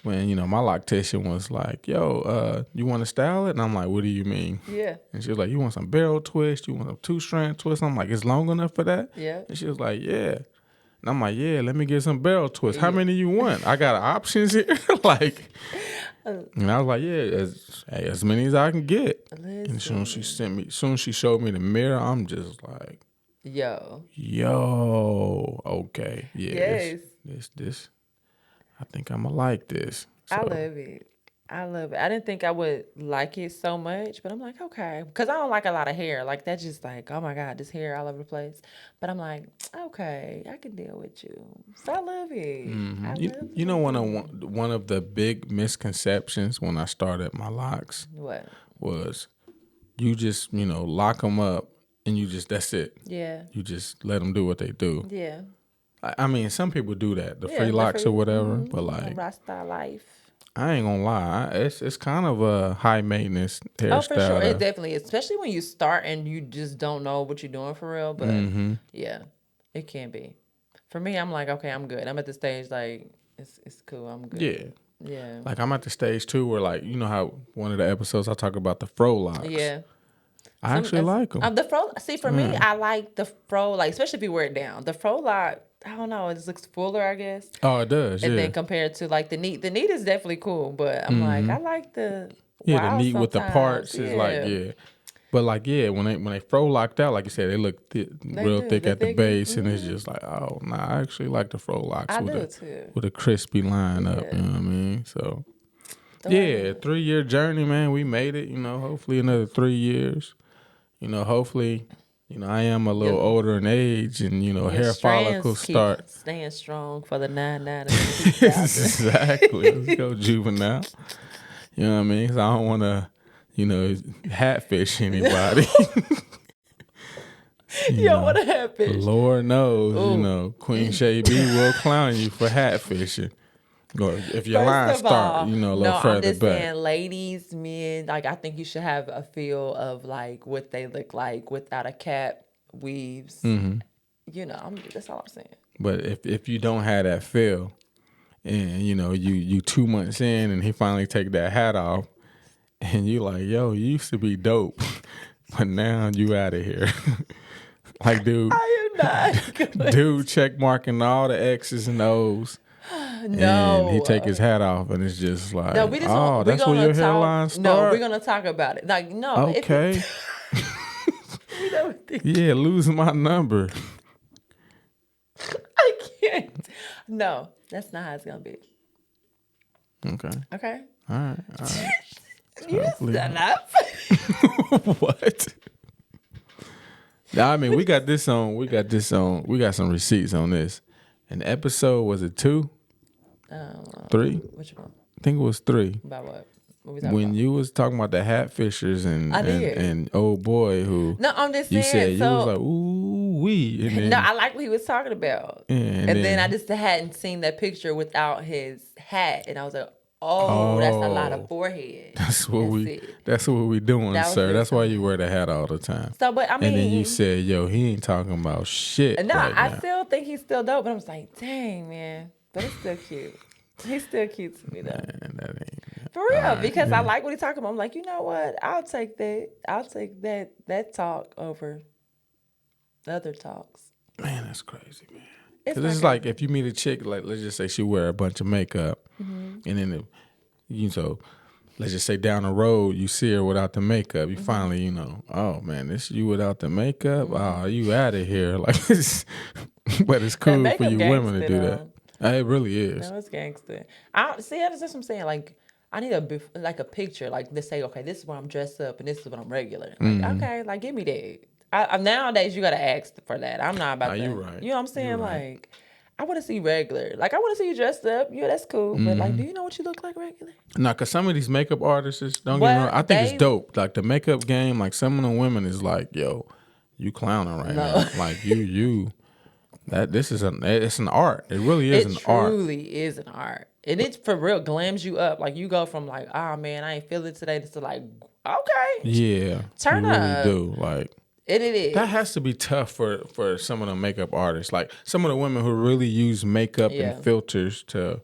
A: when my loctician was like, yo, you want to style it? And I'm like, what do you mean?
B: Yeah.
A: And she was like, you want some barrel twist? You want some 2-strand twist? I'm like, it's long enough for that?
B: Yeah.
A: And she was like, yeah. And I'm like, yeah, let me get some barrel twist. How
B: Yeah.
A: many you want? I got options here. Like, and I was like, yeah, as many as I can get. And as soon as she showed me the mirror, I'm just like, yo, okay, yeah,
B: Yes.
A: this. I think I'm gonna like this. So,
B: I love it. I love it. I didn't think I would like it so much, but I'm like, okay. Because I don't like a lot of hair. Like, that's just like, oh my God, this hair all over the place. But I'm like, okay, I can deal with you. So I love it. I love
A: you know, one of the big misconceptions when I started my locks
B: What?
A: was you just lock them up and that's it.
B: Yeah.
A: You just let them do what they do.
B: Yeah.
A: I mean, some people do that, the
B: Yeah,
A: free
B: the
A: locks or
B: free-
A: whatever. But like,
B: Rasta life.
A: I ain't gonna lie, it's kind of a high maintenance hairstyle.
B: Oh, for sure. It definitely is. Especially when you start and you just don't know what you're doing for real. But yeah, it can be. For me, I'm like, okay, I'm good. I'm at the stage like, it's cool. I'm good.
A: Yeah.
B: Yeah.
A: Like I'm at the stage too where like how one of the episodes I talk about the fro locks.
B: Yeah.
A: I actually like them.
B: The fro. See, for me, I like the fro. Like, especially if you wear it down. The fro lock. I don't know. It just looks fuller, I guess.
A: Oh, it does.
B: And
A: yeah.
B: then compared to like the neat. The neat is definitely cool, but I'm like, I like the
A: the neat with the
B: sometimes.
A: parts is like But like when they fro locked out, like you said, they look real thick
B: They're
A: at the
B: thick.
A: base, and it's just like, oh nah, I actually like the fro locks
B: I do too.
A: with a crispy line up.
B: Yeah.
A: You know what I mean? So 3-year journey, man. We made it. Hopefully another 3 years. Hopefully. I am a little older in age, and hair follicles start
B: staying strong for the 9-9.
A: Exactly. Let's go juvenile. You know what I mean? 'Cause I don't want to, hatfish anybody.
B: What happened?
A: Lord knows, Queen Shea B will clown you for hatfishing. Or if your line start, a little further
B: I'm just
A: back.
B: saying, ladies, men, like I think you should have a feel of like what they look like without a cap, weaves. That's all I'm saying.
A: But if you don't have that feel, and you 2 months in, and he finally take that hat off, and you like, yo, you used to be dope, but now you out of here. Like, dude,
B: I am not.
A: dude check marking all the X's and O's.
B: No.
A: And he take his hat off, and it's just like,
B: No, we just
A: that's where your hairline start?
B: No, we're going to talk about it. Like, no.
A: Okay. Yeah, lose my number.
B: I can't. No, that's not how it's going to be. Okay?
A: All right.
B: You stand up.
A: What? Nah, I mean, we got some receipts on this. An episode, was it 2? 3?
B: Which one?
A: I think it was 3.
B: About what? What we talking
A: When
B: about?
A: you was talking about the hat fishers and old boy who
B: No, I'm just
A: you
B: saying.
A: said you
B: so,
A: was like, ooh wee. And then,
B: No, I like what he was talking about.
A: yeah,
B: And then I just hadn't seen that picture without his hat, and I was like, that's a lot of forehead.
A: That's what we doing,
B: That was
A: sir.
B: it.
A: That's why you wear the hat all the time.
B: So, but I mean,
A: and then you said, yo, he ain't talking about shit
B: no,
A: right
B: I
A: now.
B: still think he's still dope, but I'm just like, dang, man, but it's still cute. He's still cute to me though.
A: Man, that ain't
B: For real,
A: right,
B: because
A: yeah.
B: I like what he's talking about. I'm like, you know what? I'll take that. I'll take that talk over the other talks.
A: Man, that's crazy, man.
B: It's
A: Because it's like if you meet a chick, like let's just say she wear a bunch of makeup, and then let's just say down the road you see her without the makeup. You finally, oh man, this you without the makeup. Oh, you out of here. Like, but it's cool for you women to do that. It really is.
B: No, it's gangster. That's what I'm saying. Like, I need a picture. Like, let's say, okay, this is when I'm dressed up and this is when I'm regular. Like, okay, like give me that. Nowadays you gotta ask for that. I'm not about that.
A: You're right.
B: You know what I'm saying?
A: Right.
B: Like, I want to see regular. Like, I want to see you dressed up. Yeah, that's cool. But like, do you know what you look like regular?
A: No, because some of these makeup artists, don't get me wrong, I think it's dope. Like the makeup game, like some of the women is like, yo, you clowning right now. Like you. It's an art. It really is an art.
B: It truly is an art. And it's for real glams you up. Like you go from like, oh man, I ain't feeling today to like, okay.
A: Yeah.
B: Turn
A: you
B: up.
A: really do. Like
B: it is.
A: That has to be tough for some of the makeup artists. Like some of the women who really use makeup and filters to,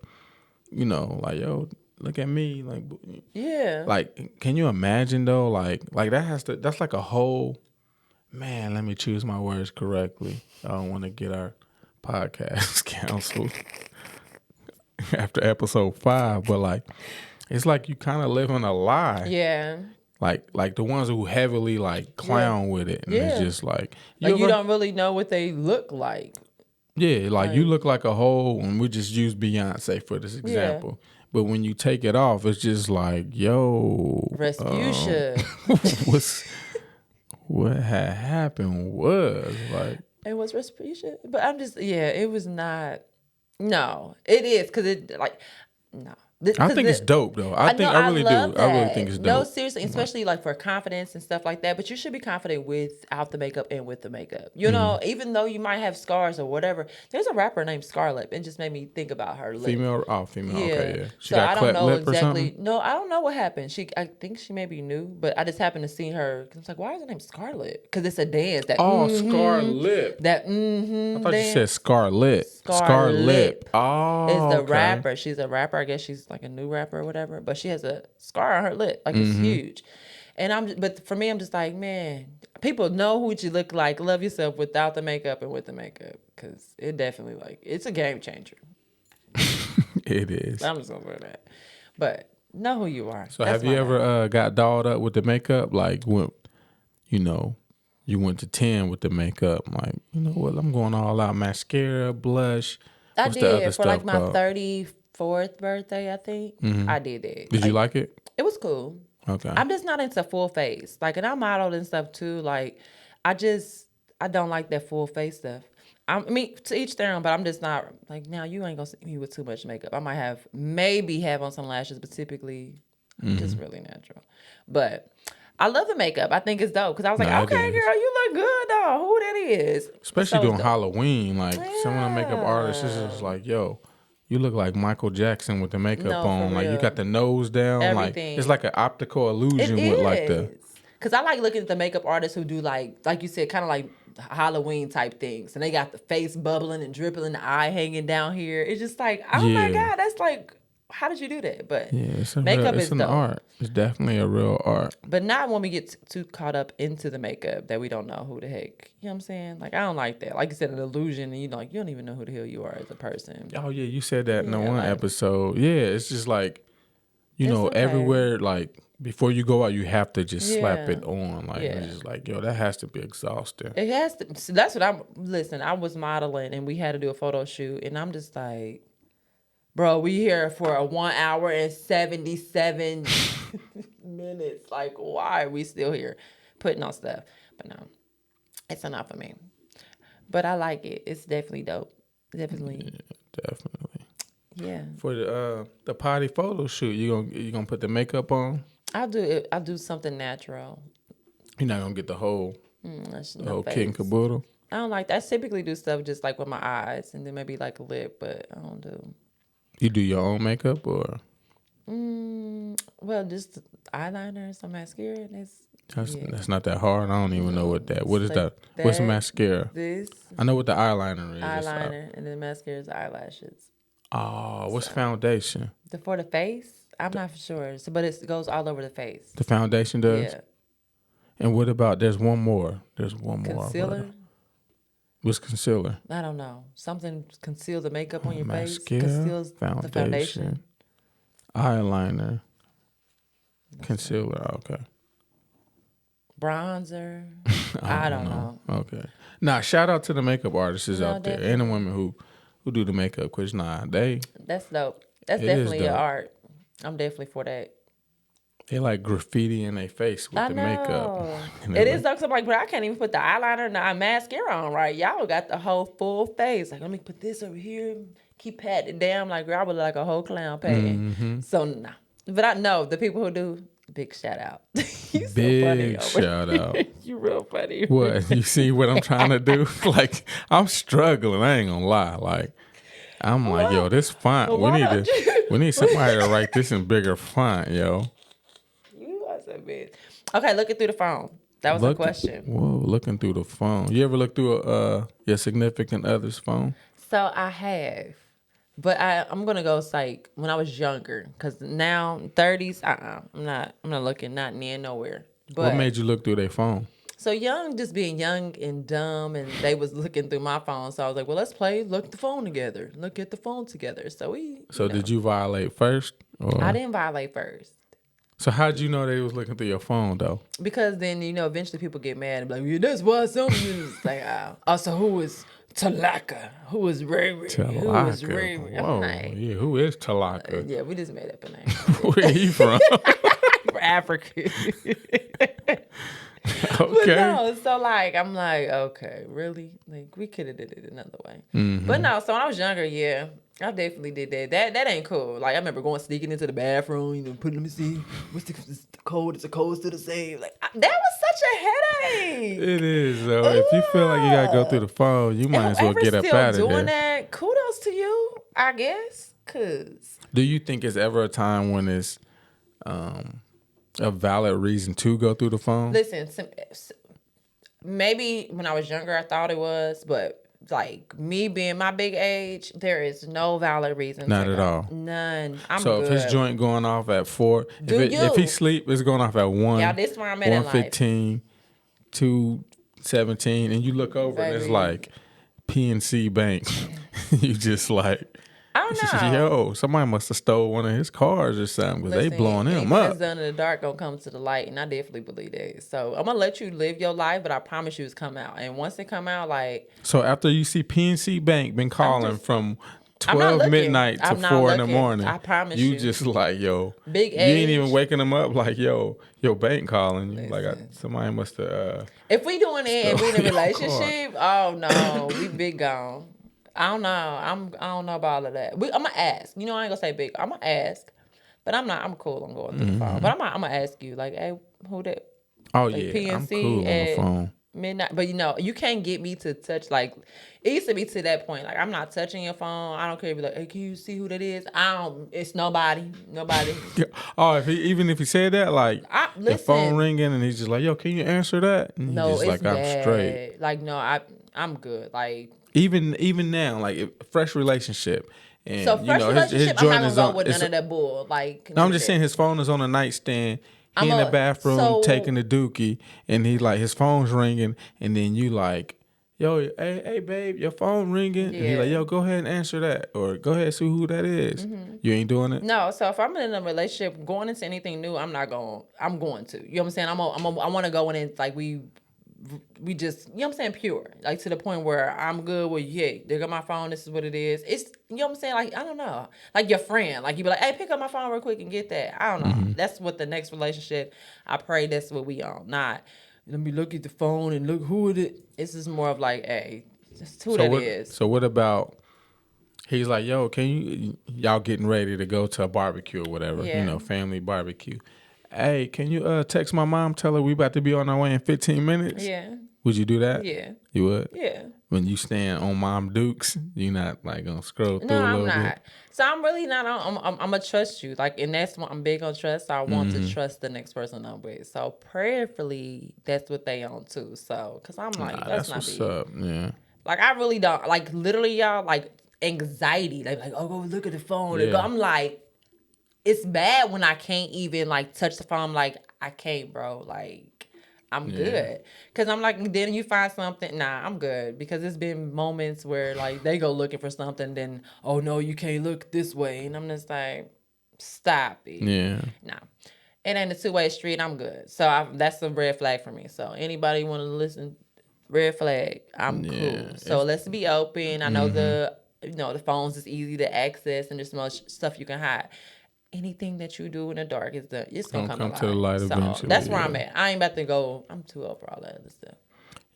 A: like, yo, look at me. Like Like, can you imagine though? Like that's like a whole. Man, let me choose my words correctly. I don't want to get our podcast canceled after episode 5, but like, it's like you kind of living a lie.
B: Yeah.
A: Like the ones who heavily like clown with it, and it's just like
B: you don't really know what they look like.
A: Yeah, like you look like a whole, and we just use Beyonce for this example. But when you take it off, it's just like, yo,
B: Respucia.
A: What had happened was like
B: it was Respucia, but I'm just it was not. No, it is because it like no.
A: I think it's dope though. I really do. I really think it's dope.
B: No, seriously, especially like for confidence and stuff like that. But you should be confident without the makeup and with the makeup. You know, even though you might have scars or whatever. There's a rapper named Scarlett. It just made me think about her lip.
A: Female. Okay, yeah. She
B: so
A: got
B: I don't know
A: lip
B: exactly. No, I don't know what happened. I think she maybe knew, but I just happened to see her. Cause I was like, why is her name Scarlett? Because it's a dance that.
A: Scarlett.
B: That
A: I thought you said Scarlett.
B: Scarlett.
A: Oh,
B: is the rapper. She's a rapper. I guess she's like a new rapper or whatever. But she has a scar on her lip, like it's huge. And but for me, I'm just like, man, people know what you look like. Love yourself without the makeup and with the makeup, because it definitely it's a game changer.
A: It is.
B: I'm just gonna say that. But know who you are.
A: So have you ever got dolled up with the makeup? Like when, you went to 10 with the makeup. Like, you know what? I'm going all out. Mascara, blush.
B: I did for like my 34th birthday, I think. I did that.
A: Did you like it?
B: It was cool.
A: Okay.
B: I'm just not into full face. Like, and I modeled and stuff too. Like, I don't like that full face stuff. I mean, to each their own, but I'm just not like, now you ain't gonna see me with too much makeup. I might maybe have on some lashes, but typically I'm just really natural. But I love the makeup. I think it's dope because I was like, okay, girl, you look good though. Who that is?
A: Especially during Halloween. Like some of the makeup artists is just like, yo, you look like Michael Jackson with the makeup on. Like you got the nose down.
B: Everything.
A: Like it's like an optical illusion with like the.
B: Because I like looking at the makeup artists who do like you said, kind of like Halloween type things, and they got the face bubbling and dripping, the eye hanging down here. It's just like, oh my god, that's like. How did you do that? But makeup is an
A: art. It's definitely a real art.
B: But not when we get too caught up into the makeup that we don't know who the heck. You know what I'm saying? Like, I don't like that. Like you said, an illusion, and you don't even know who the hell you are as a person.
A: Oh yeah, you said that in the one episode. Yeah, it's just like, everywhere. Like before you go out, you have to just slap it on. Like it's just like, yo, that has to be exhausting.
B: It has to. So that's what listen, I was modeling, and we had to do a photo shoot, and I'm just like, bro, we here for a 1 hour and 77 minutes. Like, why are we still here putting on stuff? But no, it's enough for me. But I like it. It's definitely dope. Definitely.
A: Yeah, definitely.
B: Yeah.
A: For the potty photo shoot, you gonna put the makeup on?
B: I'll do it. I'll do something natural.
A: You're not gonna get the whole
B: kit
A: and caboodle.
B: I don't like that. I typically do stuff just like with my eyes and then maybe like a lip, but I don't do.
A: You do your own makeup or?
B: Well, just eyeliner, some mascara.
A: That's not that hard. I don't even know what that. What is
B: like
A: that? What's a mascara?
B: This
A: I know what the eyeliner is.
B: eyeliner, and then mascara is eyelashes.
A: Oh, what's foundation?
B: For the face, I'm not for sure. So, but it goes all over the face.
A: The foundation does.
B: Yeah.
A: And what about? There's one more. There's one more.
B: Concealer.
A: What's concealer?
B: I don't know. Something conceals the makeup on your face.
A: Mascara,
B: Conceals the foundation.
A: Eyeliner, concealer. Okay.
B: Bronzer. I don't know.
A: Okay. Nah, shout out to the makeup artists out there
B: definitely.
A: and the women who do the makeup, because they
B: That's dope. That's
A: It
B: definitely
A: is
B: your
A: dope.
B: art. I'm definitely for that.
A: like graffiti in their face with
B: I
A: the
B: know.
A: makeup. And
B: It is though, 'cause I'm like, but I can't even put the eyeliner and the mascara on right. Y'all got the whole full face. Like, let me put this over here. Keep patting it down. Like, girl, I would look like a whole clown patting.
A: Mm-hmm.
B: So, nah. But I know the people who do, big shout out. You so
A: Big
B: funny.
A: shout out.
B: You real funny.
A: What? You see what I'm trying to do? Like, I'm struggling. I ain't gonna lie. Like, I'm like, yo, this font.
B: Why
A: We need somebody to write this in bigger font, yo.
B: You are so big. Okay, looking through the phone. That was a question.
A: Whoa, looking through the phone. You ever look through your significant other's phone?
B: So I have, but I'm gonna go like when I was younger, cause now 30s. I'm not looking not near nowhere. But
A: What made you look through their phone?
B: so young, just being young and dumb, and they was looking through my phone. So I was like, well, let's look at the phone together. Look at the phone together. So
A: Did you violate first? Or?
B: I didn't violate first.
A: So how'd you know they was looking through your phone though?
B: Because then, eventually people get mad and be like, yeah, that's why something is like, so who was Talaka? Who was Ray Ray? Who was Ray Ray?
A: Whoa,
B: like,
A: who is Talaka?
B: yeah, we just made up a name.
A: Where he from?
B: For Africa.
A: Okay.
B: But no, so like, I'm like, okay, really? Like, we could have did it another way.
A: Mm-hmm.
B: But no, so when I was younger, yeah, I definitely did that. That ain't cool. Like, I remember sneaking into the bathroom, let me see, what's the code? It's a code to the save. Like, that was such a headache.
A: It is though. If you feel like you gotta go through the phone, you might as well get up out of
B: still
A: there.
B: doing that, kudos to you, I guess. Cause
A: Do you think it's ever a time when it's a valid reason to go through the phone?
B: listen, maybe when I was younger, I thought it was, but like me being my big age, there is no valid reason.
A: Not at all.
B: None. I'm
A: So
B: good.
A: if his joint going off at 4, if he sleep, it's going off at 1.
B: Yeah, this where I'm at in life.
A: 1:15, 2:17, and you look over and it's
B: Baby.
A: like PNC Bank. You just like,
B: I don't know.
A: yo, somebody must have stole one of his cars or something because they
B: Listen,
A: blowing him
B: anything that's
A: up.
B: done in the dark gonna come to the light, and I definitely believe that. So I'm gonna let you live your life, but I promise you it's come out. And once it come out, like,
A: So after you see PNC Bank been calling from
B: I'm not
A: 12
B: looking.
A: midnight to
B: I'm not
A: 4 in the
B: looking.
A: morning,
B: I promise
A: you
B: you.
A: just like, yo,
B: Big
A: you ain't even
B: age.
A: waking them up like, yo, your bank calling you. Like
B: Listen.
A: somebody must have.
B: If we doing it and we in a
A: your
B: relationship, oh no, we big gone. I don't know. I don't know about all of that. I'm gonna ask. I ain't gonna say big. I'm gonna ask, but I'm not. I'm cool on going through the phone. But I'm gonna ask you, like, hey, who that?
A: Oh
B: Like
A: yeah, I'm
B: PNC
A: cool on the
B: at
A: phone.
B: midnight. But you can't get me to touch. Like, it used to be to that point. Like, I'm not touching your phone. I don't care if you're like, hey, can you see who that is? I don't. It's nobody. Nobody.
A: Oh, even if he said that, like the
B: Listen.
A: phone ringing and he's just like, yo, can you answer that? And
B: No,
A: he's just
B: it's
A: like,
B: bad.
A: I'm straight.
B: Like, no, I'm good. Like.
A: Even now, like fresh relationship. And,
B: So fresh relationship, I'm not gonna go with none of that bull. Like,
A: No, I'm just saying his phone is on the nightstand. He in the bathroom taking the dookie, and he like his phone's ringing, and then you like, yo, hey babe, your phone ringing, and he like, yo, go ahead and answer that, or go ahead and see who that is. You ain't doing it.
B: No, so if I'm in a relationship, going into anything new, I'm going to. You know what I'm saying? I want to go in and like we just, you know what I'm saying, pure. Like to the point where I'm good with, yeah, they got my phone, this is what it is. It's, you know what I'm saying? Like, I don't know. Like your friend. Like you be like, hey, pick up my phone real quick and get that. I don't know. That's what the next relationship, I pray that's what we on. Not, let me look at the phone and look who it is. This is more of like, hey, just who that is.
A: So what about, he's like, yo, y'all getting ready to go to a barbecue or whatever, family barbecue. Hey, can you text my mom, tell her we about to be on our way in 15 minutes?
B: Yeah.
A: Would you do that?
B: Yeah.
A: You would?
B: Yeah.
A: When you stand on Mom Dukes, you not like gonna scroll
B: No,
A: through a
B: I'm
A: little
B: not.
A: bit?
B: So I'm really not. I'm gonna trust you. Like, and that's what I'm big on trust. So I want to trust the next person I'm with. So prayerfully, that's what they on too. So, cause I'm like,
A: Nah,
B: let's
A: that's
B: not
A: what's
B: be.
A: up. Yeah.
B: Like, I really don't. Like, literally, y'all. Like, anxiety. Like, oh, go look at the phone.
A: Yeah.
B: I'm like, it's bad when I can't even like touch the phone. I'm like, I can't, bro. Like, I'm good. Cause I'm like, then you find something. Nah, I'm good. Because it's been moments where like they go looking for something, then oh no, you can't look this way, and I'm just like, stop it.
A: Yeah.
B: Nah, it ain't a 2-way street. I'm good. So that's a red flag for me. So anybody want to listen, red flag. I'm cool. So let's be open. I know the phones is easy to access and there's much stuff you can hide. Anything that you do in the dark it's gonna come
A: to the light
B: so
A: eventually.
B: that's where I'm at. I ain't about to go. I'm too old for all that other stuff.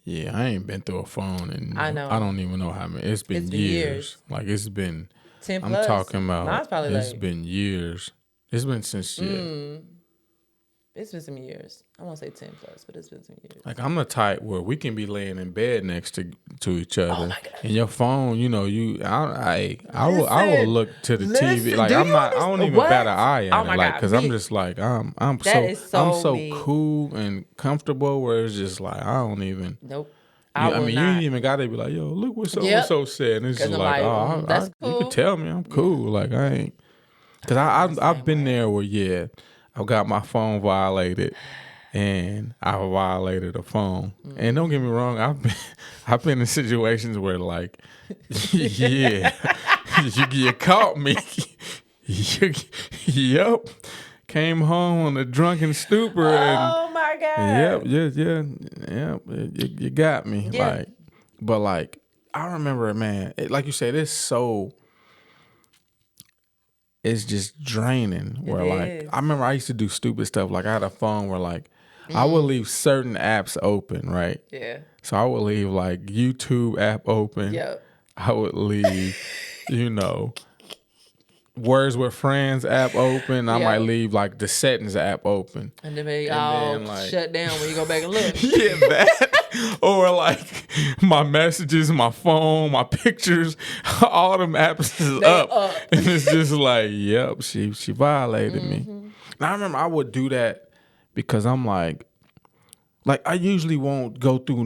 A: Yeah, I ain't been through a phone and
B: I know.
A: I don't even know how many. It's been years. Like it's been
B: 10
A: I'm
B: plus.
A: talking about
B: Mine's probably
A: it's
B: like
A: been years. It's been since
B: it's been some years. I won't say 10 plus, but it's been some years.
A: Like I'm the type where we can be laying in bed next to each other,
B: Oh my God.
A: and your phone, I will look to the TV. Like I don't even bat an eye at it, like because I'm just like I'm so cool and comfortable where it's just like I don't even.
B: Nope.
A: You ain't even gotta be like, yo, look what so and so said. And it's just like,
B: that's cool.
A: You can tell me I'm cool. Like I ain't, because I've been there where I got my phone violated. And I violated a phone. And don't get me wrong, I've been in situations where like, yeah, you caught me. Yep. Came home on a drunken stupor and
B: oh my God.
A: Yep. You got me.
B: Yeah.
A: Like, but like I remember, man, like you said, it's just draining. Where like I remember I used to do stupid stuff. Like I had a phone where like I would leave certain apps open, right?
B: Yeah.
A: So I would leave like YouTube app open.
B: Yep.
A: I would leave, Words with Friends app open. I might leave like the settings app open.
B: And then they all shut down when you go back and look.
A: Yeah, that. Or like my messages, my phone, my pictures, all them apps is up. And it's just like, yep, she violated me. Now I remember I would do that because I'm like I usually won't go through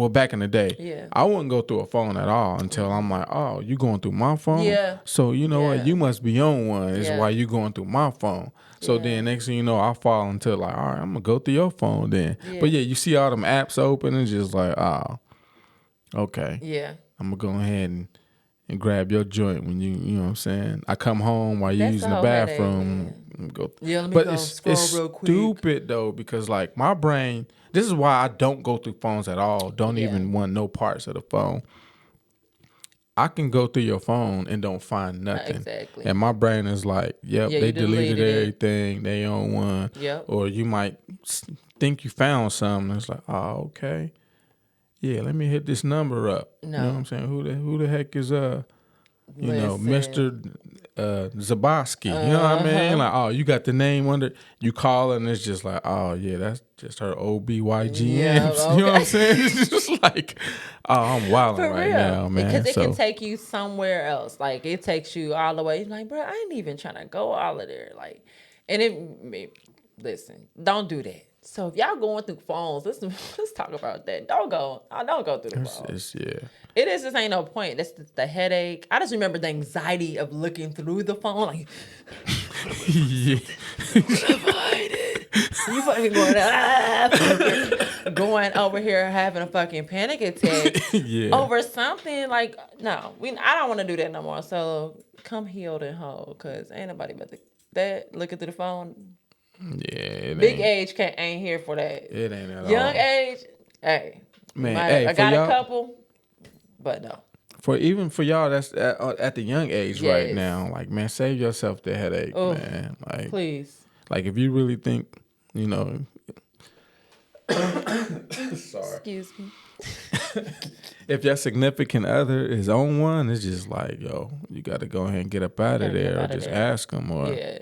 A: back in the day, I wouldn't go through a phone at all until I'm like, oh, you going through my phone?
B: Yeah.
A: So you know what? You must be on one. Is why you going through my phone. So then next thing you know, I fall into like, all right, I'm gonna go through your phone then. But you see all them apps open and just like, oh, okay.
B: Yeah.
A: I'm gonna go ahead and grab your joint when you know what I'm saying. I come home while you're using the bathroom.
B: Let me
A: but
B: go
A: it's
B: scroll real quick.
A: Stupid though, because like my brain, this is why I don't go through phones at all. Don't even want no parts of the phone. I can go through your phone and don't find nothing.
B: Exactly.
A: And my brain is like, yep, they deleted everything. They own one.
B: Yep.
A: Or you might think you found something. It's like, oh, okay. Yeah, let me hit this number up. No. You know what I'm saying? Who the heck is Mr. Zaboski? You know what I mean? Like, oh, you got the name under. You call and it's just like, oh yeah, that's just her OBYGM.
B: Yeah, okay.
A: You know what I'm saying? It's just like, oh, I'm wilding right now, man.
B: Because it can take you somewhere else. Like it takes you all the way. You're like, bro, I ain't even trying to go all of there. Like, and listen, don't do that. So if y'all going through phones, let's talk about that. Don't go through the phones. It is just ain't no point. That's the headache. I just remember the anxiety of looking through the phone, like you fucking going over here having a fucking panic attack over something like no. I don't want to do that no more. So come healed and whole, cause ain't nobody about to looking through the phone.
A: Yeah,
B: big age ain't here for that.
A: It ain't at all.
B: Young age, hey, man. I got a couple, but no.
A: For y'all that's at the young age right now, like man, save yourself the headache, man. Like
B: please.
A: Like if you really think,
B: sorry. Excuse me.
A: If your significant other is on one, it's just like, yo, you got to go ahead and get up out of there, or just ask them, or yeah.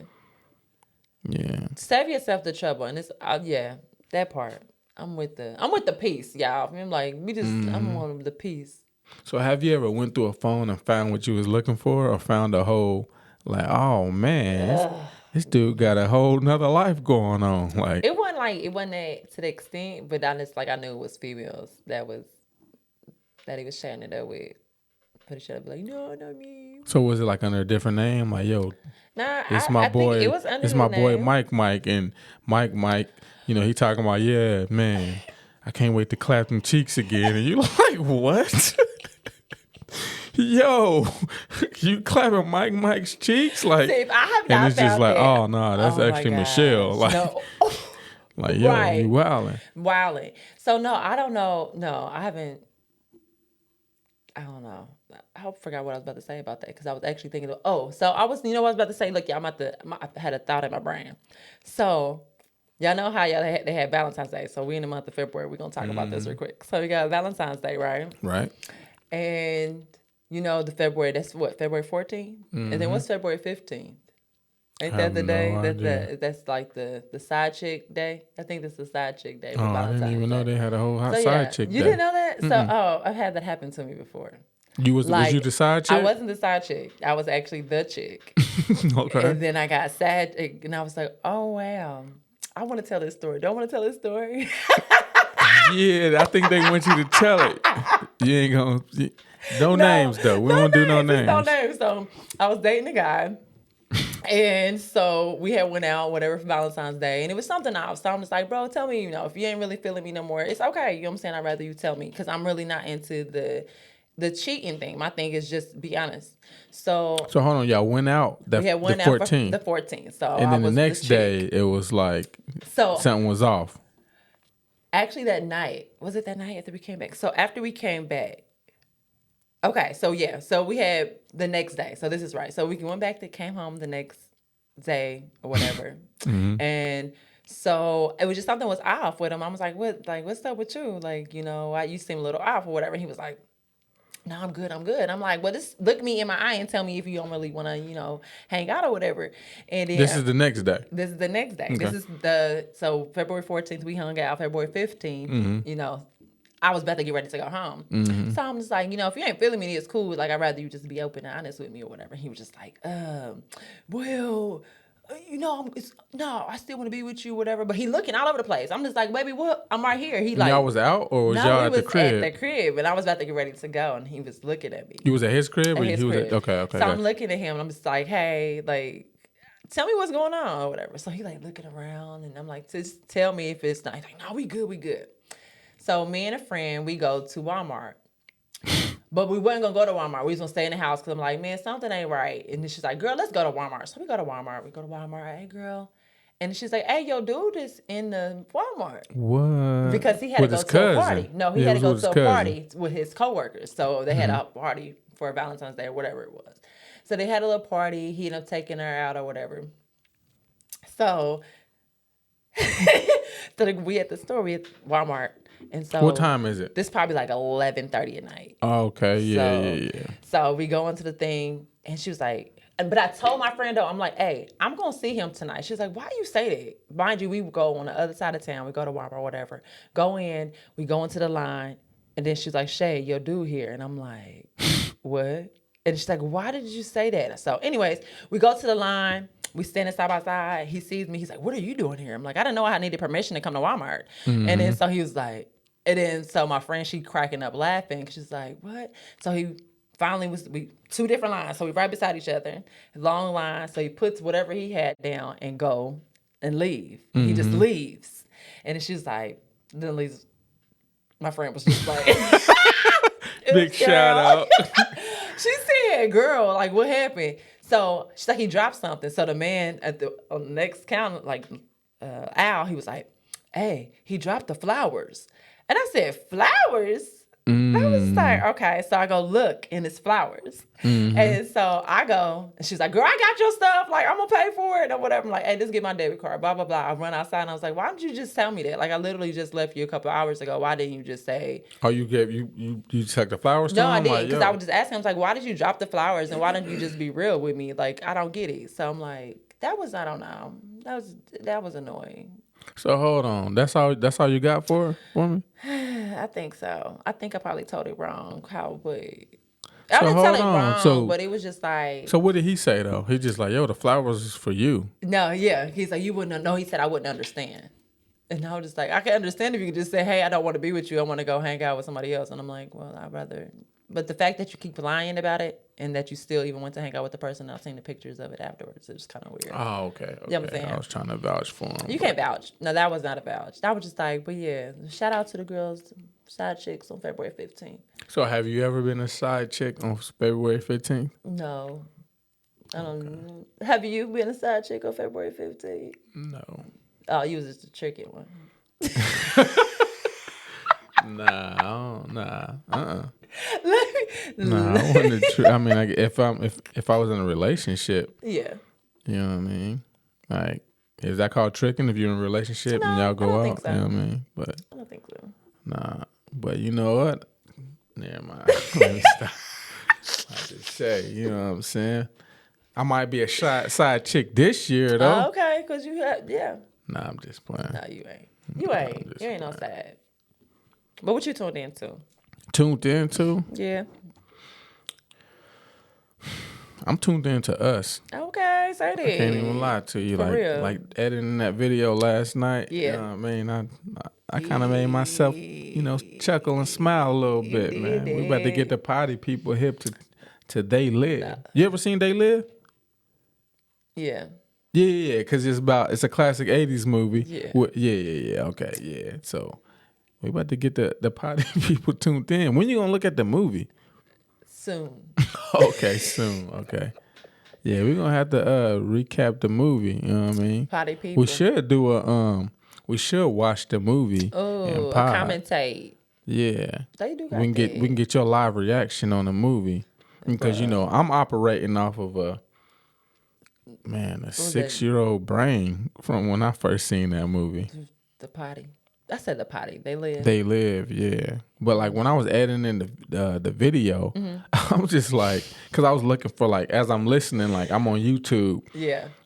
B: Save yourself the trouble, and it's that part. I'm with the peace, y'all. I'm like, I'm on the peace.
A: So have you ever went through a phone and found what you was looking for, or found a whole like, oh man, this dude got a whole nother life going on? Like
B: It wasn't that to the extent, but I just I knew it was females that he was chatting it up with. But he should have been like, no, not me.
A: so was it like under a different name? Like, yo,
B: Nah,
A: it's my
B: I think it
A: boy,
B: was under
A: it's
B: the
A: my boy
B: name.
A: Mike, and Mike, you know, he talking about, yeah, man, I can't wait to clap them cheeks again. And you like, what? Yo, you clapping Mike's cheeks? Like,
B: See, if I have
A: and
B: not
A: it's just
B: found
A: like,
B: that,
A: oh no, that's
B: oh my
A: actually Michelle.
B: gosh,
A: Like,
B: no.
A: like, yo, you
B: Right.
A: wildin'.
B: Wilding. So no, I don't know. No, I haven't. I don't know. I forgot what I was about to say about that because I was actually thinking of. Oh, so I was. You know what I was about to say? Look, y'all, I had a thought in my brain. So y'all know how they had Valentine's Day. So we in the month of February. We're gonna talk about this real quick. So we got Valentine's Day, right?
A: Right.
B: And you know the February. That's what February 14th. And then what's February 15th? Ain't
A: I
B: that
A: have
B: the
A: no
B: day
A: idea.
B: that's like the side chick day? I think that's the side chick day
A: Oh,
B: for
A: I didn't
B: Valentine's
A: even know
B: Day.
A: they had a whole hot
B: So
A: side
B: yeah,
A: chick
B: you didn't
A: day.
B: know that? So I've had that happen to me before.
A: Was you
B: Like
A: the side
B: I
A: chick?
B: wasn't the side chick. I was actually the chick.
A: Okay.
B: And then I got sad and I was like, oh wow. I want to tell this story. Don't want to tell this story.
A: Yeah, I think they want you to tell it. You ain't gonna. No names though. We
B: No
A: won't do no
B: names. It's no
A: names.
B: names. So I was dating a guy. And so we had went out, whatever, for Valentine's Day. And it was something else. So I'm just like, bro, tell me, if you ain't really feeling me no more, it's okay. You know what I'm saying? I'd rather you tell me. Because I'm really not into the cheating thing. My thing is just be honest. So
A: So hold on, y'all went out
B: we had
A: the
B: went out for
A: 14th,
B: the 14th. So
A: and
B: I
A: then the
B: was the
A: next day
B: chick.
A: it was like
B: So
A: something was off.
B: actually that night, was it that night after we came back? So after we came back, okay, so yeah, so we had the next day. So this is right. So we went back to came home the next day or whatever. And so it was just something was off with him. I was like, what's up with you? Like, why you seem a little off or whatever. And he was like, no, I'm good. I'm good. I'm like, well, just look me in my eye and tell me if you don't really want to, hang out or whatever. And then
A: This is the next day.
B: this is the next day.
A: Okay.
B: This is so February 14th, we hung out. February 15th, I was about to get ready to go home. So I'm just like, if you ain't feeling me, it's cool. Like, I'd rather you just be open and honest with me or whatever. He was just like, well, no, I still want to be with you, whatever. But he looking all over the place. I'm just like, baby, what? I'm right here. He
A: And
B: like,
A: y'all was out, or was
B: no,
A: y'all
B: we
A: at the
B: was at the
A: crib?
B: crib, and I was about to get ready to go, and he was looking at me
A: You was at his crib, or
B: at his
A: he was
B: crib.
A: at? Okay.
B: So I'm looking at him, and I'm just like, hey, like, tell me what's going on or whatever. So he like looking around, and I'm like, just tell me if it's not. He's like, no, we good, we good. So me and a friend, we go to Walmart. But we wasn't gonna go to Walmart. We was gonna stay in the house because I'm like, man, something ain't right. And then she's like, girl, let's go to Walmart. So we go to Walmart. We go to Walmart. Hey, girl. And she's like, hey, yo, dude is in the Walmart.
A: What?
B: Because he had
A: with
B: to go
A: his
B: to
A: cousin.
B: a party. No, he
A: Yeah,
B: had
A: it
B: to
A: was
B: go
A: with
B: to
A: his
B: a
A: cousin.
B: party with his coworkers. So they had a party for Valentine's Day or whatever it was. So they had a little party. He ended up taking her out or whatever. So, we at the store, we at Walmart. And so
A: What time is it?
B: this probably like 11:30 at night.
A: Oh, okay. Yeah.
B: So we go into the thing, and she was like, but I told my friend though, I'm like, hey, I'm gonna see him tonight. She's like, why you say that? Mind you, we go on the other side of town. We go to Walmart or whatever. Go in, we go into the line, and then she's like, Shay, your dude here, and I'm like, what? And she's like, why did you say that? So, anyways, we go to the line. We standing side by side. He sees me. He's like, what are you doing here? I'm like, I didn't know I needed permission to come to Walmart. And then so he was like, and then so my friend, she cracking up laughing. She's like, what? So he finally we two different lines. So we right beside each other, long line. So he puts whatever he had down and go and leave. He just leaves. And then she's like, then leaves. My friend was just like,
A: Big shout out.
B: She said, girl, like, what happened? So she's like, he dropped something. So the man on the next counter, like Al, he was like, hey, he dropped the flowers. And I said, flowers? I was like, okay. So I go look, and it's flowers. And so I go, and she's like, girl, I got your stuff. Like, I'm going to pay for it or whatever. I'm like, hey, just get my debit card, blah, blah, blah. I run outside, and I was like, why didn't you just tell me that? Like, I literally just left you a couple hours ago. Why didn't you just say?
A: Oh, you took the flowers to
B: No,
A: him?
B: I didn't,
A: Like,
B: because
A: yo.
B: I was just asking. I was like, why did you drop the flowers, and why didn't you just be real with me? Like, I don't get it. So I'm like, that was, I don't know. That was annoying.
A: So hold on. That's all you got for me?
B: I think so. I think I probably told it wrong. How would I
A: So
B: didn't tell
A: hold
B: it
A: on.
B: wrong, but it was just like,
A: So what did he say though? He just like, yo, the flowers is for you.
B: no, yeah. He's like, you wouldn't know. He said I wouldn't understand. And I was just like, I can understand if you could just say, hey, I don't want to be with you. I want to go hang out with somebody else. And I'm like, well, I'd rather. But the fact that you keep lying about it and that you still even went to hang out with the person, I've seen the pictures of it afterwards. It's kind of weird.
A: Oh, okay.
B: You know what I'm saying?
A: I was trying to vouch for him.
B: You can't vouch. No, that was not a vouch. That was just like, but yeah, shout out to the girls, side chicks on February 15th.
A: So have you ever been a side chick on February 15th?
B: No. I don't. Have you been a side chick on February 15th?
A: No.
B: Oh, you was just a tricky one.
A: Nah.
B: Let me.
A: I wanted I mean, like, if I was in a relationship,
B: Yeah.
A: you know what I mean? Like, is that called tricking if you're in a relationship and y'all go
B: I don't
A: out?
B: think so.
A: You know what I mean? But
B: I don't think so.
A: nah. But you know what? Never mind. Let me stop. I just say, you know what I'm saying? I might be a side chick this year though.
B: Okay, because you have, yeah.
A: Nah, I'm just playing.
B: No, you ain't. You ain't. You ain't no sad. But what you tuned into?
A: Tuned into?
B: Yeah.
A: I'm tuned into us.
B: Okay, say that.
A: Can't even lie to you.
B: For real.
A: Like editing that video last night.
B: Yeah.
A: You know what I mean? I kind of made myself, chuckle and smile a little bit, man. We about to get the potty people hip to They Live. Nah. You ever seen They Live?
B: Yeah.
A: Yeah, because it's a classic 80s movie.
B: Yeah.
A: Yeah. Okay, yeah. So we about to get the potty people tuned in. When you gonna look at the movie?
B: Soon.
A: Okay, soon. Okay. Yeah, we're gonna have to recap the movie, you know what I mean?
B: Potty people.
A: We should do we should watch the movie and pod.
B: Commentate.
A: Yeah.
B: They do got
A: we can get your live reaction on the movie. Because I'm operating off of a 6-year-old brain from when I first seen that movie.
B: The potty. I said the potty. They Live.
A: They Live, yeah. But like when I was editing in the video, I was just like, because I was looking for like, as I'm listening, like I'm on YouTube,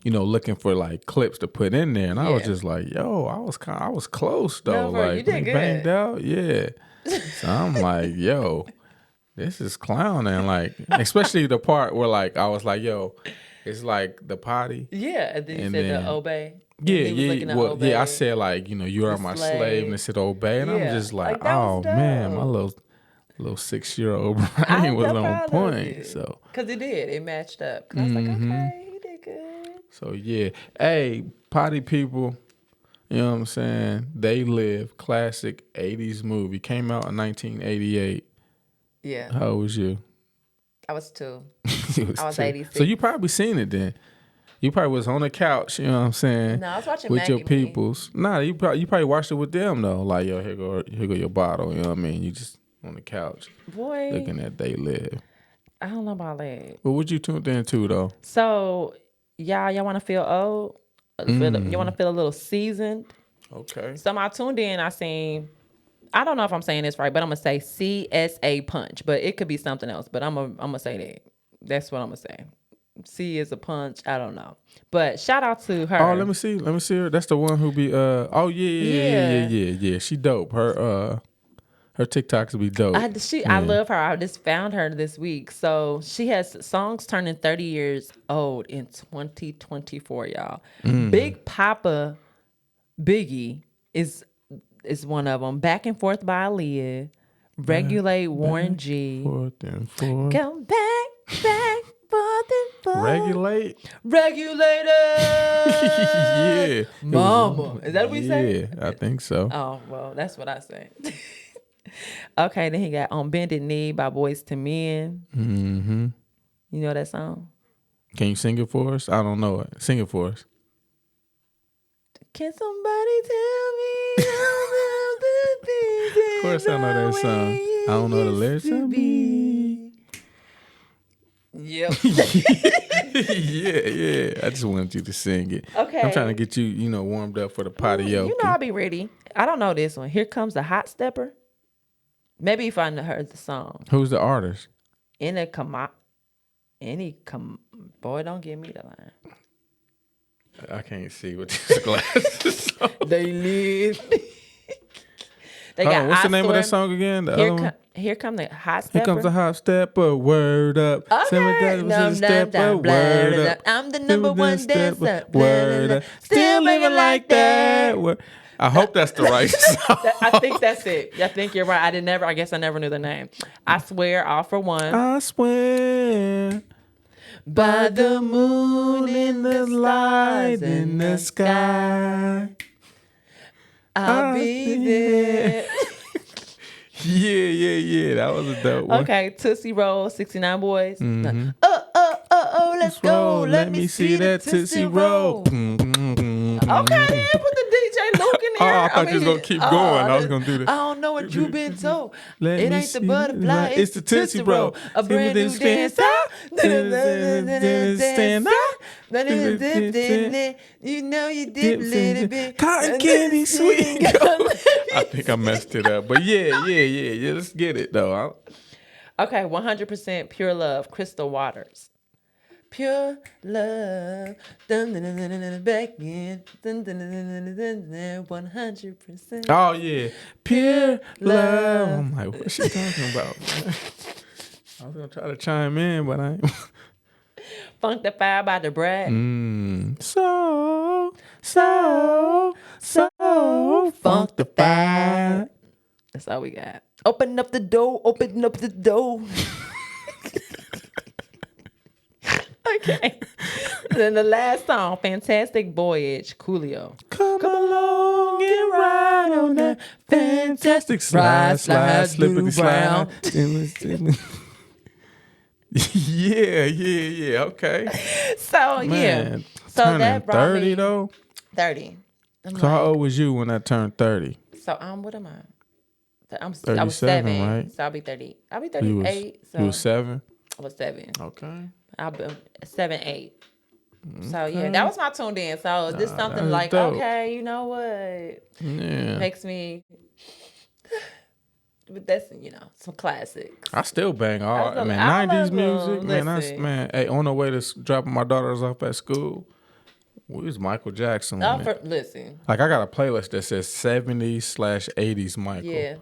A: looking for like clips to put in there, and I was just like, yo, I was close though,
B: No,
A: like
B: you did good.
A: Banged out, yeah. So I'm like, yo, this is clowning, like especially the part where like I was like, yo, it's like the potty,
B: and then you said the obey.
A: Yeah, I said like, you are my slave, and it said obey, and I'm just like oh man, my little 6-year-old brain was on point. So
B: because it matched up. Cause I was like, okay, he did good.
A: So yeah, hey, potty people, you know what I'm saying? They Live, classic 80s movie, came out in 1988.
B: Yeah.
A: How old was you?
B: I was 2.
A: I
B: was 86.
A: So you probably seen it then. You probably was on the couch, you know what I'm saying?
B: No, I was watching
A: with
B: Maggie
A: your peoples. Nah, you probably watched it with them though. Like, yo, here go your bottle. You know what I mean? You just on the couch,
B: boy,
A: looking at They Live.
B: I don't know about that.
A: But what you tuned into though?
B: So, y'all want to feel old? You want to feel a little seasoned?
A: Okay.
B: So I tuned in. I seen. I don't know if I'm saying this right, but I'm gonna say CSA Punch, but it could be something else. But I'm gonna say that. That's what I'm gonna say. C is a punch. I don't know, but shout out to her.
A: Oh, let me see her. That's the one who be Oh yeah. She dope. Her TikToks will be dope.
B: I love her. I just found her this week. So she has songs turning 30 years old in 2024, y'all. Big Papa Biggie is one of them. Back and Forth by Aaliyah. Regulate Warren G.
A: Forth and forth.
B: Come back, forth and forth. Regulator.
A: Yeah.
B: Mama. Is that what we say?
A: Yeah, I think so.
B: Oh, well, that's what I say. Okay, then he got On Bended Knee by Boys to Men.
A: Mm-hmm.
B: You know that song?
A: Can you sing it for us? I don't know it. Sing it for us.
B: Can somebody tell me about the things?
A: Of course I know that song. I don't know the lyrics.
B: Yep.
A: yeah. I just wanted you to sing it.
B: Okay.
A: I'm trying to get you, warmed up for the Poddyoake.
B: You know I'll be ready. I don't know this one. Here Comes the Hot Stepper. Maybe if I heard the song.
A: Who's the artist?
B: Boy, don't give me the line.
A: I can't see with these glasses.
B: They live. They
A: Hold
B: got.
A: on, what's the
B: I
A: name of
B: swear,
A: that song again? The other one?
B: Here come the hot
A: Here comes
B: stepper.
A: the hot stepper, word up.
B: Okay.
A: Seven stepper, word up.
B: I'm the number one dancer.
A: Word up. Still living like that. I hope that's the right song.
B: I think that's it. I think you're right. I guess I never knew the name. I swear, all for one.
A: I swear.
B: By the moon and the stars in the sky, I'll be there.
A: Yeah. That was a dope one.
B: Okay, Tootsie Roll, 69 Boys.
A: Mm-hmm.
B: Let's go. Let me see that Tootsie Roll. Okay, then put the DJ Luke in there.
A: I thought you was going to keep going. I was going to do that.
B: I don't know what you've been told.
A: Let
B: It
A: me
B: ain't the
A: see
B: butterfly,
A: it's the Tootsie Roll.
B: A brand new dance.
A: Stand
B: You know you dip a little bit.
A: Cotton candy sweet. I think I messed it up. But yeah. Let's get it, though.
B: Okay, 100% Pure Love, Crystal Waters. Pure love, back in, 100%.
A: Oh, yeah. Pure love. I'm like, what's she talking about, man? I was going to try to chime in, but I ain't.
B: Funkdafied by the Brat.
A: So funkdafied.
B: That's all we got. Open up the door. Okay. Then the last song, Fantastic Voyage, Coolio.
A: Come along and ride on that fantastic slide, slippity slide. Yeah. Okay.
B: So,
A: Man,
B: yeah. So that brought
A: 30
B: me
A: though.
B: 30.
A: So how old was you when I turned 30?
B: So what am I? I was
A: 37,
B: 7,
A: right?
B: So I'll be 30. I'll be 38.
A: You was 7?
B: I was 7.
A: Okay.
B: I'll be 7, 8. So yeah, that was my tuned in. So this something like,
A: dope.
B: okay, you know what?
A: Yeah.
B: Makes me. But that's some classics.
A: I still bang all.
B: I
A: Man,
B: love
A: 90s
B: them.
A: music.
B: Listen.
A: Man. Hey, on the way to dropping my daughters off at school, we was Michael Jackson.
B: Listen.
A: Like I got a playlist that says 70s/80s Michael.
B: Yeah.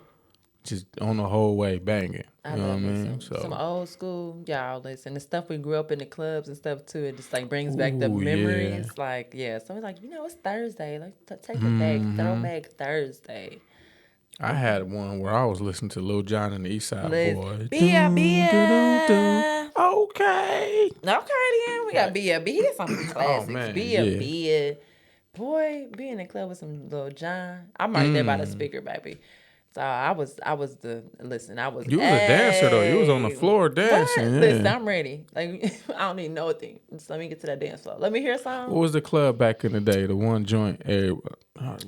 A: Just on the whole way banging.
B: I
A: You know what I
B: love me
A: mean?
B: some old school, y'all. Listen, the stuff we grew up in the clubs and stuff too. It just like brings back the memories.
A: Yeah.
B: Like someone's like, it's Thursday. Let's take it back. Throwback Thursday.
A: I had one where I was listening to Lil Jon and the East Side Boys.
B: Bia.
A: Okay.
B: Then we got Bia. Bia, some classics.
A: man,
B: Bia. Boy, being in the club with some Lil Jon. I'm right there by the speaker, baby. So I was
A: You was a dancer though. You was on the floor dancing. Yeah.
B: Listen, I'm ready. Like I don't need no thing. Just let me get to that dance floor. Let me hear a song.
A: What was the club back in the day? The one joint.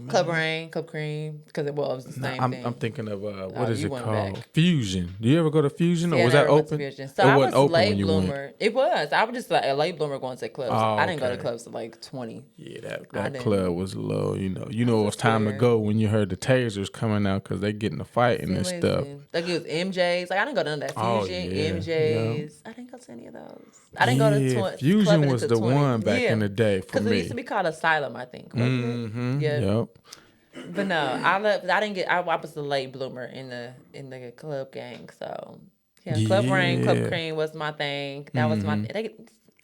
B: Club Rain, Club Cream, because it was the same thing.
A: I'm thinking of what is it called?
B: Back.
A: Fusion. Do you ever go to Fusion, or
B: Yeah,
A: was that open?
B: Fusion. So I was a late bloomer. It was. I was just like a late bloomer going to clubs. I didn't go to clubs till like 20.
A: Yeah, that club was low. You know it was time to go when you heard the tasers coming out because they getting to fighting and stuff.
B: Like it was MJ's. Like I didn't go to none of that Fusion, MJ's. Yeah. I didn't go to any of those. I didn't go to
A: Fusion was the 20. One back in the day for me.
B: Because it used to be called Asylum, I think.
A: Mm-hmm.
B: Yeah.
A: Yep.
B: But no, I didn't get. I was the late bloomer in the club gang. So Club Rain, Club Cream was my thing. That was my.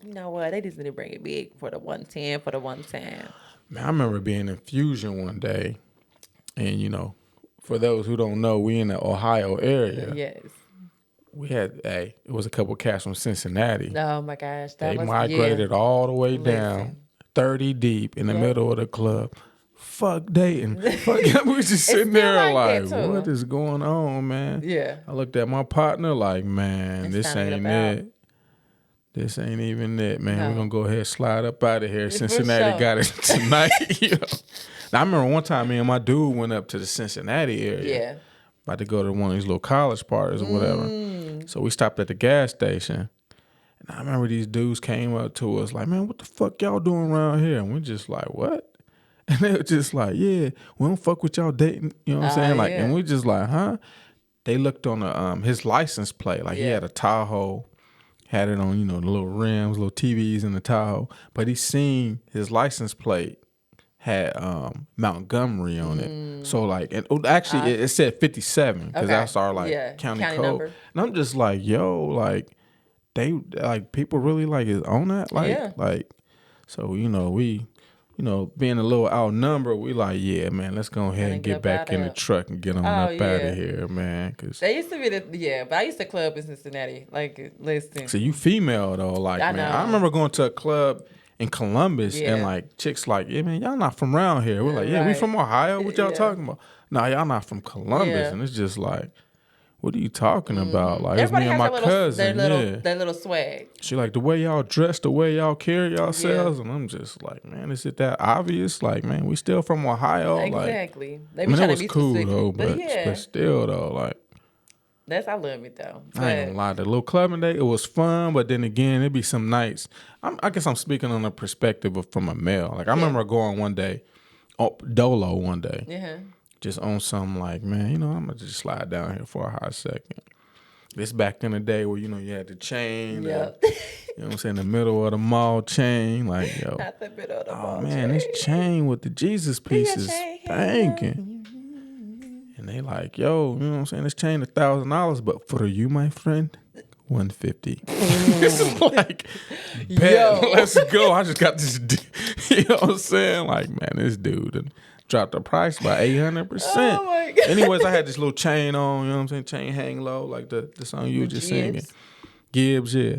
B: You know what? They just didn't bring it big for the 110 for the 110.
A: Man, I remember being in Fusion one day, and for those who don't know, we in the Ohio area.
B: Yes.
A: We had it was a couple cats from Cincinnati.
B: Oh my gosh,
A: they migrated all the way down, 30 deep in the middle of the club. Fuck dating. We was just sitting there like what is going on, man?
B: Yeah.
A: I looked at my partner like, man, this ain't it. This ain't even it, man. No. We're gonna go ahead and slide up out of here. Cincinnati got it tonight. Now, I remember one time me and my dude went up to the Cincinnati area.
B: Yeah.
A: About to go to one of these little college parties or whatever. So we stopped at the gas station. And I remember these dudes came up to us like, man, what the fuck y'all doing around here? And we're just like, what? And they were just like, yeah, we don't fuck with y'all dating. You know what I'm saying? Like, and we just like, huh? They looked on his license plate. Like he had a Tahoe. had it on, the little rims, little TVs in the Tahoe. But he seen his license plate had Montgomery on it. So like, and actually it said 57 because that's our like county code.
B: Number.
A: And I'm just like, yo, like they like people really like is on that, like so we. Being a little outnumbered, we like, yeah, man, let's go ahead and get back in the truck and get on up out of here, man. Cause
B: they used to be but I used to club in Cincinnati. Like, listen.
A: So you female though, like, man. I remember going to a club in Columbus and like chicks like, yeah, man, y'all not from around here. We're like, yeah, we from Ohio. What y'all talking about? No, y'all not from Columbus, and it's just like. What are you talking about? Like,
B: everybody
A: it's me and my cousin.
B: Their little swag.
A: She like the way y'all dress, the way y'all carry yourselves, and I'm just like, man, is it that obvious? Like, man, we still from Ohio.
B: Exactly.
A: Like, it was cool though, but still though, like.
B: I love it though.
A: I ain't gonna lie, the little clubbing day, it was fun, but then again, it'd be some nights. I guess I'm speaking on the perspective from a male. Like, I remember going one day, Dolo one day.
B: Yeah.
A: Just on something like, man, I'm going to just slide down here for a hot second. This back in the day where, you had the chain.
B: Yep.
A: You know what I'm saying? The middle of the mall chain. Like, yo.
B: Not the middle of the mall
A: man, this chain with the Jesus pieces banging. And they like, yo, you know what I'm saying? This chain $1,000, but for you, my friend, $150. It's like, bet, let's go. I just got this, you know what I'm saying? Like, man, this dude dropped the price by 800%.
B: Oh my God.
A: Anyways, I had this little chain on, you know what I'm saying? Chain hang low, like the song you were just singing. Gibbs, yeah.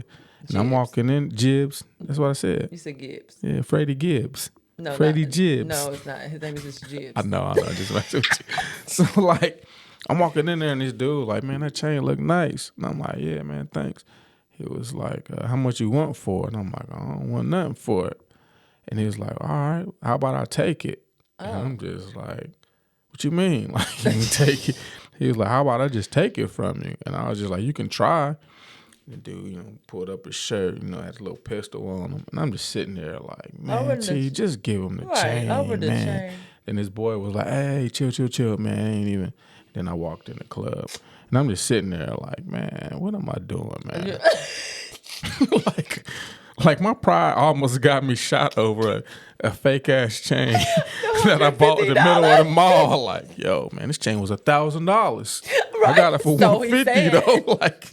A: And I'm walking in, Gibbs. That's what I said.
B: You said Gibbs.
A: Yeah, Freddie Gibbs.
B: No,
A: Freddie Gibbs.
B: No, it's not. His name is just Gibbs.
A: I know, just messing with you. So, like, I'm walking in there and this dude, like, man, that chain look nice. And I'm like, yeah, man, thanks. He was like, how much you want for it? And I'm like, I don't want nothing for it. And he was like, all right, how about I take it? And I'm just like, what you mean? Like, you can take it? He was like, how about I just take it from you? And I was just like, you can try. The dude, pulled up his shirt, had a little pistol on him. And I'm just sitting there like, man, just give him the chain, man. And his boy was like, hey, chill, man. I ain't even. Then I walked in the club. And I'm just sitting there like, man, what am I doing, man? Like my pride almost got me shot over a fake ass chain that I bought in the middle of the mall. Like, yo, man, this chain was $1,000. Right. I got it for $150 though. Like,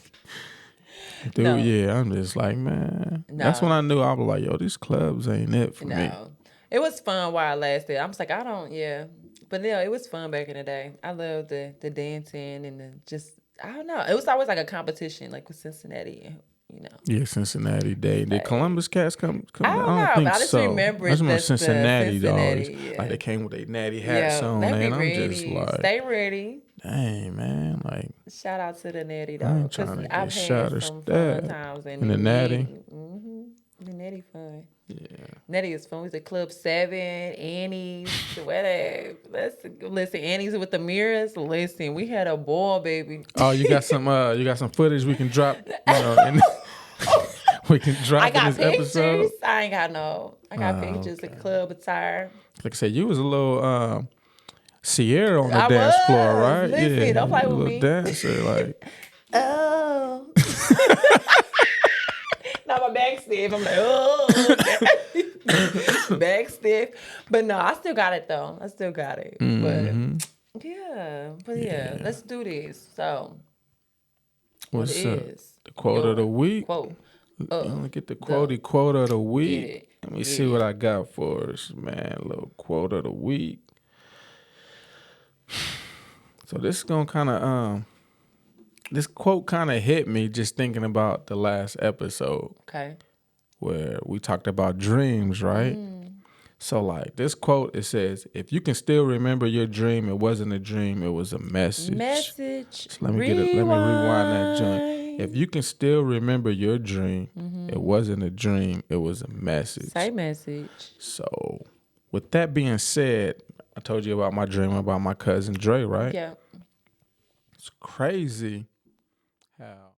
A: dude, yeah, I'm just like, man. That's when I knew. I was like, yo, these clubs ain't it for me.
B: It was fun while I lasted. I was like, but it was fun back in the day. I loved the dancing and I don't know. It was always like a competition, like with Cincinnati.
A: Yeah, Cincinnati Day. Did Columbus cats come?
B: I don't know,
A: think
B: but I just
A: so.
B: remember
A: I just remember Cincinnati
B: dogs.
A: Yeah. Like they came with their natty hats on, and I'm just like,
B: stay ready.
A: Dang, man, like
B: shout out to the natty dogs.
A: I ain't trying to get shot or
B: fun times
A: in the natty.
B: The natty fun.
A: Yeah,
B: natty is fun. We was at Club 7, Annie's, whatever. Listen, Annie's with the mirrors. Listen, we had a ball, baby.
A: Oh, you got some footage we can drop. We can drop.
B: I got
A: in this
B: pictures.
A: Episode.
B: I ain't got no. I got pictures of club attire.
A: Like I said, you was a little Sierra on the dance floor, right?
B: Listen, don't play with me.
A: Dancer, like.
B: Oh. Now my back stiff. I'm like, oh. Back stiff. But no, I still got it though. I still got it.
A: Mm-hmm.
B: But yeah, let's do this. So,
A: what's up? The quote of the week.
B: Quote.
A: Let me get the quote of the week. Let me see what I got for us, man. A little quote of the week. So this is gonna kind of this quote kind of hit me just thinking about the last episode.
B: Okay.
A: Where we talked about dreams, right? So like this quote, it says, "If you can still remember your dream, it wasn't a dream, it was a message."
B: Message.
A: So let me rewind that joint. If you can still remember your dream, it wasn't a dream, it was a message.
B: Say message.
A: So with that being said, I told you about my dream about my cousin Dre, right?
B: Yeah.
A: It's crazy how